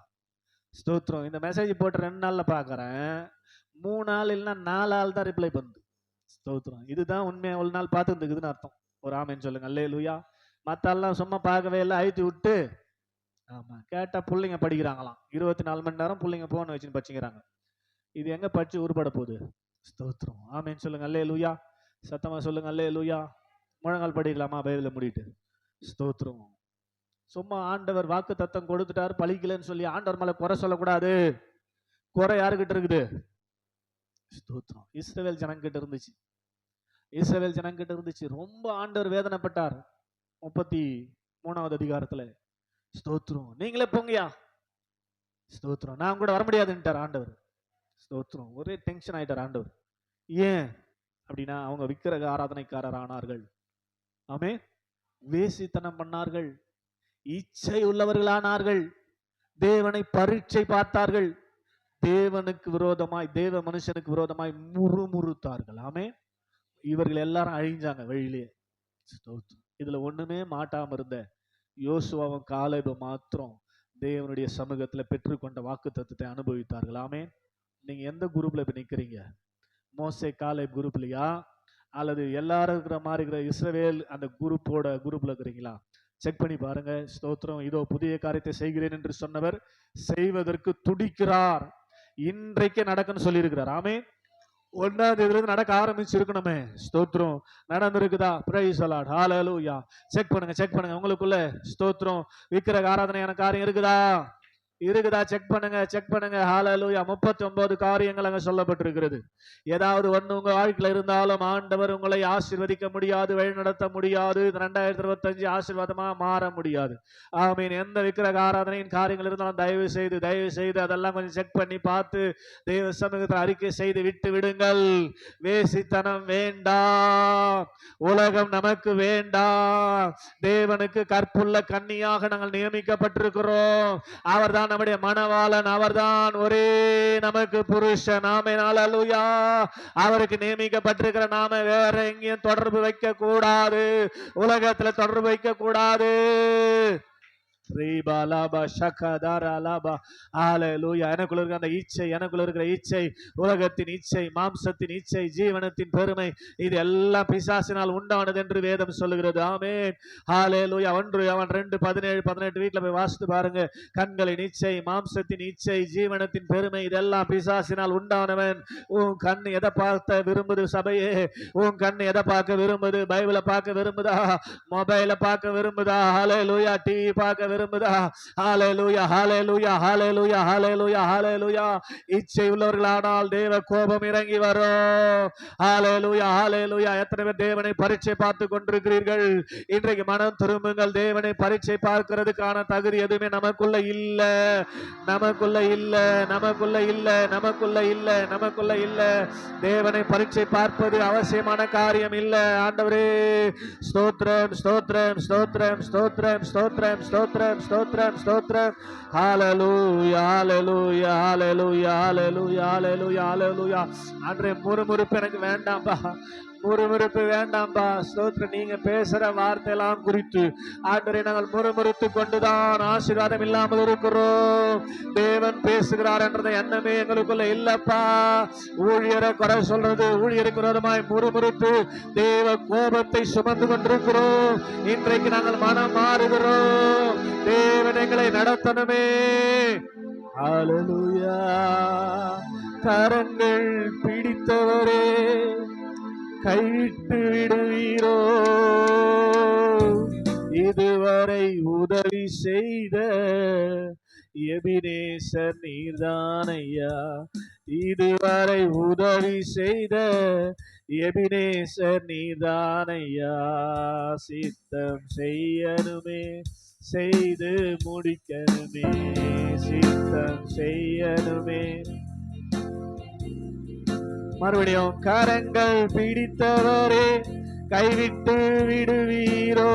ஸ்தோத்திரம். இந்த மெசேஜ் போட்டு 2 நாள்ல பாக்குறேன், 3 ஆள் இல்லைன்னா 4 ஆள் தான் ரிப்ளை பண்ணுது. ஸ்தோத்திரம். இதுதான் உண்மையா ஒரு நாள் பார்த்துருக்குதுன்னு அர்த்தம். ஒரு ஆமேன்னு சொல்லுங்க அல்லேலூயா. மத்த எல்லாம் சும்மா பார்க்கவே இல்லை, அழித்து விட்டு. ஆமா, கேட்டா பிள்ளைங்க படிக்கிறாங்களாம். 24 மணி நேரம் பிள்ளைங்க போன் வச்சுன்னு படிச்சுக்கிறாங்க. இது எங்க படிச்சு உருப்பட போகுது? ஸ்தோத்திரம். ஆமேன்னு சொல்லுங்க அல்லேலூயா. சத்தமா சொல்லுங்க அல்லேலூயா. முழங்கால் படிக்கலாமா பைபிளை மூடிட்டு? ஸ்தோத்திரம். சும்மா ஆண்டவர் வாக்கு தத்தம் கொடுத்துட்டாரு, பழிக்கலன்னு சொல்லி ஆண்டவர் மேல குறை சொல்லக்கூடாது. குறை யாருக்கிட்ட இருக்குது? ஸ்தோத்திரம். இஸ்ரவேல் ஜனங்கிட்ட இருந்துச்சு. இஸ்ரவேல் ஜனங்கிட்ட இருந்துச்சு. ரொம்ப ஆண்டவர் வேதனைப்பட்டார் 33வது அதிகாரத்துல. ஸ்தோத்திரம். நீங்களே போங்கயா. ஸ்தோத்திரம். நான் கூட வர முடியாதுன்ட்டார் ஆண்டவர். ஸ்தோத்திரம். ஒரே டென்ஷன் ஆயிட்டார் ஆண்டவர். ஏன் அப்படின்னா அவங்க விக்கிரக ஆராதனைக்காரர் ஆனார்கள். ஆமே. வேசித்தனம் பண்ணார்கள், இச்சை உள்ளவர்களானார்கள், தேவனை பரீட்சை பார்த்தார்கள், தேவனுக்கு விரோதமாய் தேவ மனுஷனுக்கு விரோதமாய் முறுமுறுத்தார்கள். ஆமே. இவர்கள் எல்லாரும் அழிஞ்சாங்க வழியிலே. இதுல ஒண்ணுமே மாட்டாம இருந்த யோசுவாவும் காலேபும் மாத்திரம் தேவனுடைய சமூகத்துல பெற்றுக்கொண்ட வாக்கு தத்துவத்தை அனுபவித்தார்கள். ஆமே. நீங்க எந்த குரூப்ல இப்ப நிக்கிறீங்க? மோசே காலேப் குரூப்லயா, அல்லது எல்லாரும் இருக்கிற மாதிரி இருக்கிற இஸ்ரவேல் அந்த குரூப்ல இருக்கிறீங்களா? செக் பண்ணி பாருங்க. ஸ்தோத்திரம். இதோ புதிய காரியத்தை செய்கிறேன் என்று சொன்னவர் செய்வதற்கு துடிக்கிறார். இன்றைக்கு நடக்குன்னு சொல்லி இருக்கிறார். ஆமே. 1ஆம் தேதியிலிருந்து நடக்க ஆரம்பிச்சிருக்கணுமே. ஸ்தோத்திரம். நடந்திருக்குதா? Praise the lord. ஹalleluya. செக் பண்ணுங்க உங்களுக்குள்ள. ஸ்தோத்திரம். விக்கிரக ஆராதனையான காரியம் இருக்குதா? செக் பண்ணுங்க. ஹalleluya. 39 காரியங்கள் அங்க சொல்லப்பட்டிருக்கிறது. ஏதாவது ஒண்ணு உங்க வாழ்க்கையில இருந்தாலும் ஆண்டவர் உங்களை ஆசீர்வதிக்க முடியாது, வழிநடத்த முடியாது. 2025 ஆசீர்வாதமா மாற முடியாது. ஆமீன். எந்த விக்கிரக ஆராதனையின் காரியங்கள் இருந்தாலும் தயவு செய்து அதெல்லாம் கொஞ்சம் செக் பண்ணி பார்த்து தேவ சமூகத்தில் அறிக்கை செய்து விட்டு விடுங்கள். வேசித்தனம் வேண்டாம், உலகம் நமக்கு வேண்டாம். தேவனுக்கு கற்புள்ள கன்னியாக நாங்கள் நியமிக்கப்பட்டிருக்கிறோம். அவர்தான் நம்முடைய மணவாளன், அவர்தான் ஒரே நமக்கு புருஷன். ஆமென். ஹல்லேலூயா. அவருக்கு நியமிக்கப்பட்டிருக்கிற நாம வேற எங்கேயும் தொடர்பு வைக்க கூடாது, உலகத்துல தொடர்பு வைக்க கூடாது. எனக்குள்ள இருக்கிற அந்த இச்சை, எனக்குள்ள இருக்கிற இச்சை, உலகத்தின் இச்சை, மாம்சத்தின் இச்சை, ஜீவனத்தின் பெருமை, இது எல்லாம் பிசாசினால் உண்டானது என்று வேதம் சொல்லுகிறது. ஆமென். ஹல்லேலூயா. 1 யோவான் 2:17-18 வீட்டுல போய் வாசித்து பாருங்க. கண்களின் இச்சை, மாம்சத்தின் இச்சை, ஜீவனத்தின் பெருமை, இதெல்லாம் பிசாசினால் உண்டானவன். உன் கண் எதை பார்த்த விரும்புது? சபையே, உன் கண் எதை பார்க்க விரும்புது? பைபிளை பார்க்க விரும்புதா? மொபைலை பார்க்க விரும்புதா? ஹல்லேலூயா. டிவி பார்க்க விரும்புதா? ஹல்லேலூயா. ஹல்லேலூயா. ஹல்லேலூயா. ஹல்லேலூயா. ஹல்லேலூயா. இச்சை உள்ளவர்களானால் தேவ கோபம் இறங்கி வரும். ஹல்லேலூயா. ஹல்லேலூயா. எத்தனை பேர் தேவனை பரீட்சை பார்த்து கொண்டிருக்கிறீர்கள்? இன்றைக்கு மனம் திரும்புங்கள். தேவனை பரீட்சை பார்க்கிறதுக்கான தகுதி எதுவுமே நமக்குள்ள இல்ல. தேவனை பரீட்சை பார்ப்பது அவசியமான காரியம் இல்ல. ஆண்டவரே ஸ்தோத்திரம், ஸ்தோத்திரம், ஸ்தோத்திரம், ஸ்தோத்திரம், ஸ்தோத்திரம், ஸ்தோத்திரம், ஸ்தோத்திரம், ஸ்தோத்திரம். ஹல்லேலூயா. ஹல்லேலூயா. ஹல்லேலூயா. ஹல்லேலூயா. ஹல்லேலூயா. ஹல்லேலூயா. அன்றே முறுமுறுப்பு எனக்கு வேண்டாம்பா. முறுமுறுப்பு வேண்டாம்பா. ஸ்தோத்திரம். நீங்க பேசுற வார்த்தையெல்லாம் குறித்து ஆண்டவரே நாங்கள் முறுமுறுத்து கொண்டுதான் ஆசீர்வாதம் இல்லாமல் இருக்கிறோம். தேவன் பேசுகிறார் என்ற எண்ணமே எங்களுக்குள்ள இல்லப்பா. ஊழியரை குறை சொல்றது, ஊழியருக்கு விரோதமாய் முறுமுறுத்து தேவ கோபத்தை சுமந்து கொண்டிருக்கிறோம். இன்றைக்கு நாங்கள் மனம் மாறுகிறோம். தேவன் எங்களை நடத்தணுமே. ஹல்லேலூயா. கரங்கள் பிடித்தவரே கைவிட்டு விடுவீரோ? இதுவரை உதவி செய்த எபினேசர் நீர்தானையா. இதுவரை உதவி செய்த எபினேசர் நீர்தானையா. சித்தம் செய்யணுமே, செய்து முடிக்கணுமே, சித்தம் செய்யணுமே. மறுபடியும் கரங்கள் பிடித்தவரே கைவிட்டு விடுவீரோ?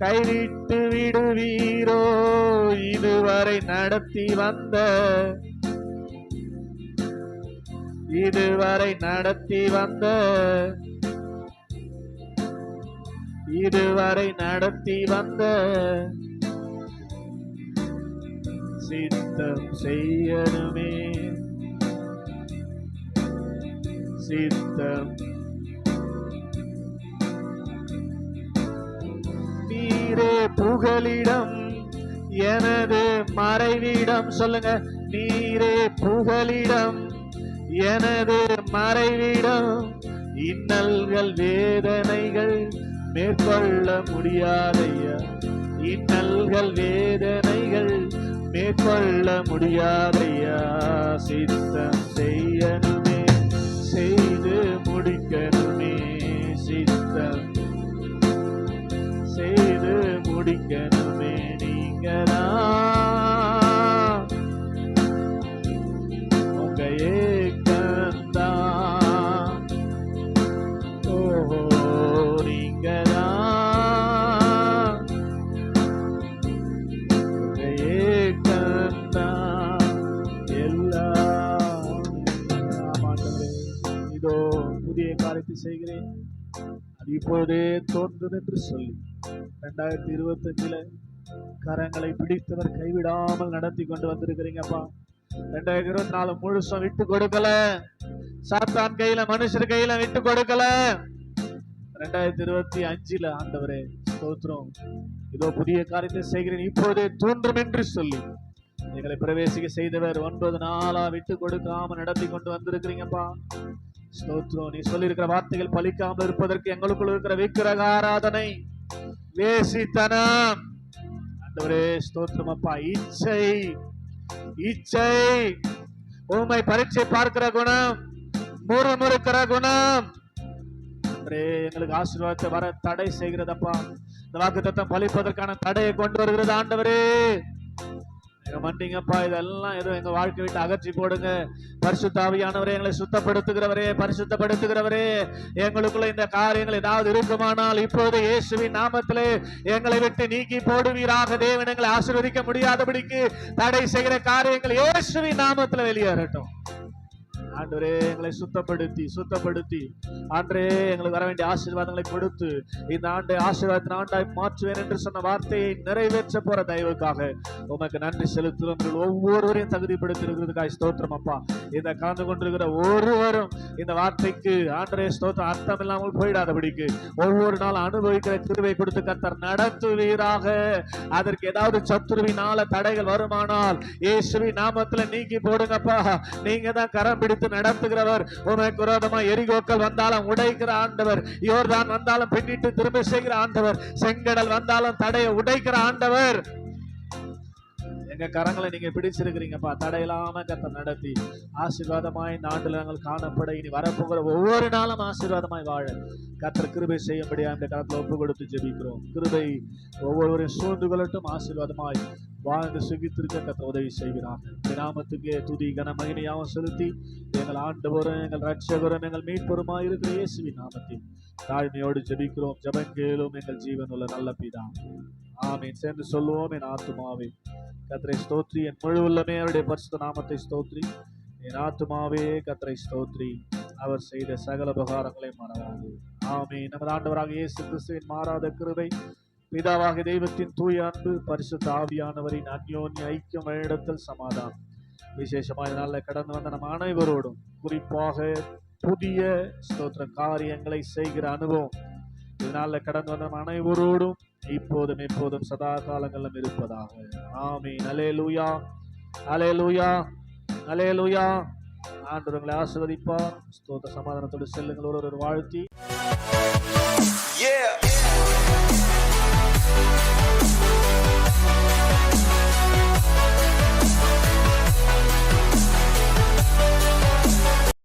கைவிட்டு விடுவீரோ? இதுவரை நடத்தி வந்த, இதுவரை நடத்தி வந்த, இதுவரை நடத்தி வந்த சித்தம் செய்யணுமே, சித்தம். நீரே புகலிடம் எனது மறைவிடம். சொல்லுங்க. நீரே புகலிடம் எனது மறைவிடம். இன்னல்கள் வேதனைகள் மேற்கொள்ள முடியாதையா. இன்னல்கள் வேதனைகள் மேற்கொள்ள முடியாதையா. சித்தம் செய்யணுமே, செய்து முடிக்கணுமே, சித்தம் செய்து முடிக்கணுமே. நீங்கதான் உங்க ஏக்கந்தான். ஓஹோ, நீங்கதான் உங்க ஏக்கந்தான் எல்லாம். இதோ புதிய காரியத்தை செய்கிறேன், அது இப்போதே தோன்றும் என்று சொல்லி 2025 கரங்களை பிடித்தவர் கைவிடாமல் நடத்தி கொண்டு வந்திருக்கிறீங்கப்பா. 2024 முழுசும் விட்டு கொடுக்கல. சாத்தான் கையில, மனுஷர் கையில விட்டு கொடுக்கல. 2025 ஆண்டவரே ஸ்தோத்திரம். இதோ புதிய காரியத்தை செய்கிறேன், இப்போதே தோன்றும் என்று சொல்லி எங்களை பிரவேசிக்க செய்தவர் 9 நாளா விட்டு கொடுக்காம நடத்தி கொண்டு வந்திருக்கிறீங்கப்பா. ஸ்தோத்திரம். நீ சொல்லி இருக்கிற வார்த்தைகள் பலிக்காமல் இருப்பதற்கு எங்களுக்குள் இருக்கிற விக்கிரக ஆராதனை, வேசித்தனம் ஆண்டவரே ஸ்தோத்திரம் அப்பா. இச்சை, இச்சை, உம்மை பரீட்சை பார்க்கிற குணம், முறுமுறுக்கிற குணம் எங்களுக்கு ஆசீர்வாதத்தை வர தடை செய்கிறதப்பா. இந்த வாக்குத்தத்தம் பலிப்பதற்கான தடையை கொண்டு வருகிறது ஆண்டவரே. மன்னிங்கப்பா. இதெல்லாம் ஏதோ எங்க வாழ்க்கை விட்டு அகற்றி போடுங்க. பரிசுத்த ஆவியானவரே எங்களை சுத்தப்படுத்துகிறவரே, பரிசுத்தப்படுத்துகிறவரே, எங்களுக்குள்ள இந்த காரியங்கள் ஏதாவது இருக்குமானால் இப்போது இயேசுவின் நாமத்திலே எங்களை விட்டு நீக்கி போடுவீராக. தேவன் எங்களை ஆசீர்வதிக்க முடியாதபடிக்கு தடை செய்கிற காரியங்கள் இயேசுவின் நாமத்திலே வெளியேறட்டும். ஆண்டவரே எங்களை சுத்தப்படுத்தி சுத்தப்படுத்தி ஆண்டரே எங்களுக்கு வர வேண்டிய ஆசீர்வாதங்களை கொடுத்து இந்த ஆண்டு ஆசீர்வாதத்தின் ஆண்டாய் மாற்றுவேன் என்று சொன்ன வார்த்தையை நிறைவேற்ற போற தயவுக்காக உமக்கு நன்றி செலுத்துகிறோம். ஒவ்வொருவரையும் தகுதிப்படுத்தி இருக்கிறதுக்காக ஸ்தோத்திரம் அப்பா. இந்த கலந்து கொண்டிருக்கிற ஒருவரும் இந்த வார்த்தைக்கு ஆண்டரே ஸ்தோத்திரம் அர்த்தம் இல்லாமல் போயிடாதபடிக்கு ஒவ்வொரு நாள் அனுபவிக்கிற கிருபை கொடுத்து கர்த்தர் நடத்துவீராக. அதற்கு ஏதாவது சத்துருவினால தடைகள் வருமானால் இயேசுவின் நாமத்துல நீக்கி போடுங்கப்பா. நீங்க தான் கரம் பிடித்து நடத்துகிறவர். உமக்கு விரோதமா எரிகோக்கள் வந்தாலும் உடைக்கிற ஆண்டவர், யோர்தான் வந்தாலும் பின்னிட்டு திரும்ப செய்கிற ஆண்டவர், செங்கடல் வந்தாலும் தடையை உடைக்கிற ஆண்டவர். எங்க கரங்களை நீங்க பிடிச்சிருக்கிறீங்கப்பா. தடையில்லாம கர்த்தர் நடத்தி ஆசீர்வாதமாய் இந்த ஆண்டுல நாங்கள் காணப்பட இனி வரப்போகிற ஒவ்வொரு நாளும் ஆசீர்வாதமாய் வாழ கர்த்தர் கிருபை செய்யும்படியா இந்த காலத்துல ஒப்பு கொடுத்து ஜெபிக்கிறோம். கிருபை ஒவ்வொருவரையும் சூழ்ந்து கொள்ளட்டும். ஆசீர்வாதமாய் வாழ்ந்து சுகித்திருக்க கர்த்தர் உதவி செய்கிறார். நாமத்துக்கு துதி கன மகிமையாவும் செலுத்தி எங்கள் ஆண்டவரும் எங்கள் ரட்சகரும் எங்கள் மீட்பருமாய் இருக்கிற இயேசுவின் நாமத்தில் தாழ்மையோடு ஜெபிக்கிறோம். ஜெபங்கேளும் எங்கள் ஜீவன் உள்ள நல்ல பிதா. ஆமீன். சேர்ந்து சொல்லுவோம். என் ஆத்துமாவே கர்த்தரை ஸ்தோத்ரி, என் முழு உள்ளமே அவருடைய பரிசுத்த நாமத்தை ஸ்தோத்ரி. என் ஆத்துமாவே கர்த்தரை ஸ்தோத்ரி, அவர் செய்த சகல உபகாரங்களை மறவாது. ஆமென். நமது ஆண்டவராக இயேசு கிறிஸ்துவின் மாறாத கிருபை, பிதாவாகிய தெய்வத்தின் தூய அன்பு, பரிசுத்த ஆவியானவரின் அந்யோன்ய ஐக்கியம், இடத்தில் சமாதானம் விசேஷமாக இதனால கடந்து வந்த நம்ம அனைவரோடும், குறிப்பாக புதிய ஸ்தோத்திர காரியங்களை செய்கிற அனுபவம் இதனால கடந்து வந்த நம்ம அனைவரோடும் இப்போதும் எப்போதும் சதா காலங்களிலும் இருப்பதாக. ஆமென். அல்லேலூயா, அல்லேலூயா, அல்லேலூயா. ஆண்டவர் உங்களை ஆசீர்வதிப்பார். ஸ்தோத்திர சமாதானத்தோடு செல்லுங்கள். ஒரு வாழ்த்தி.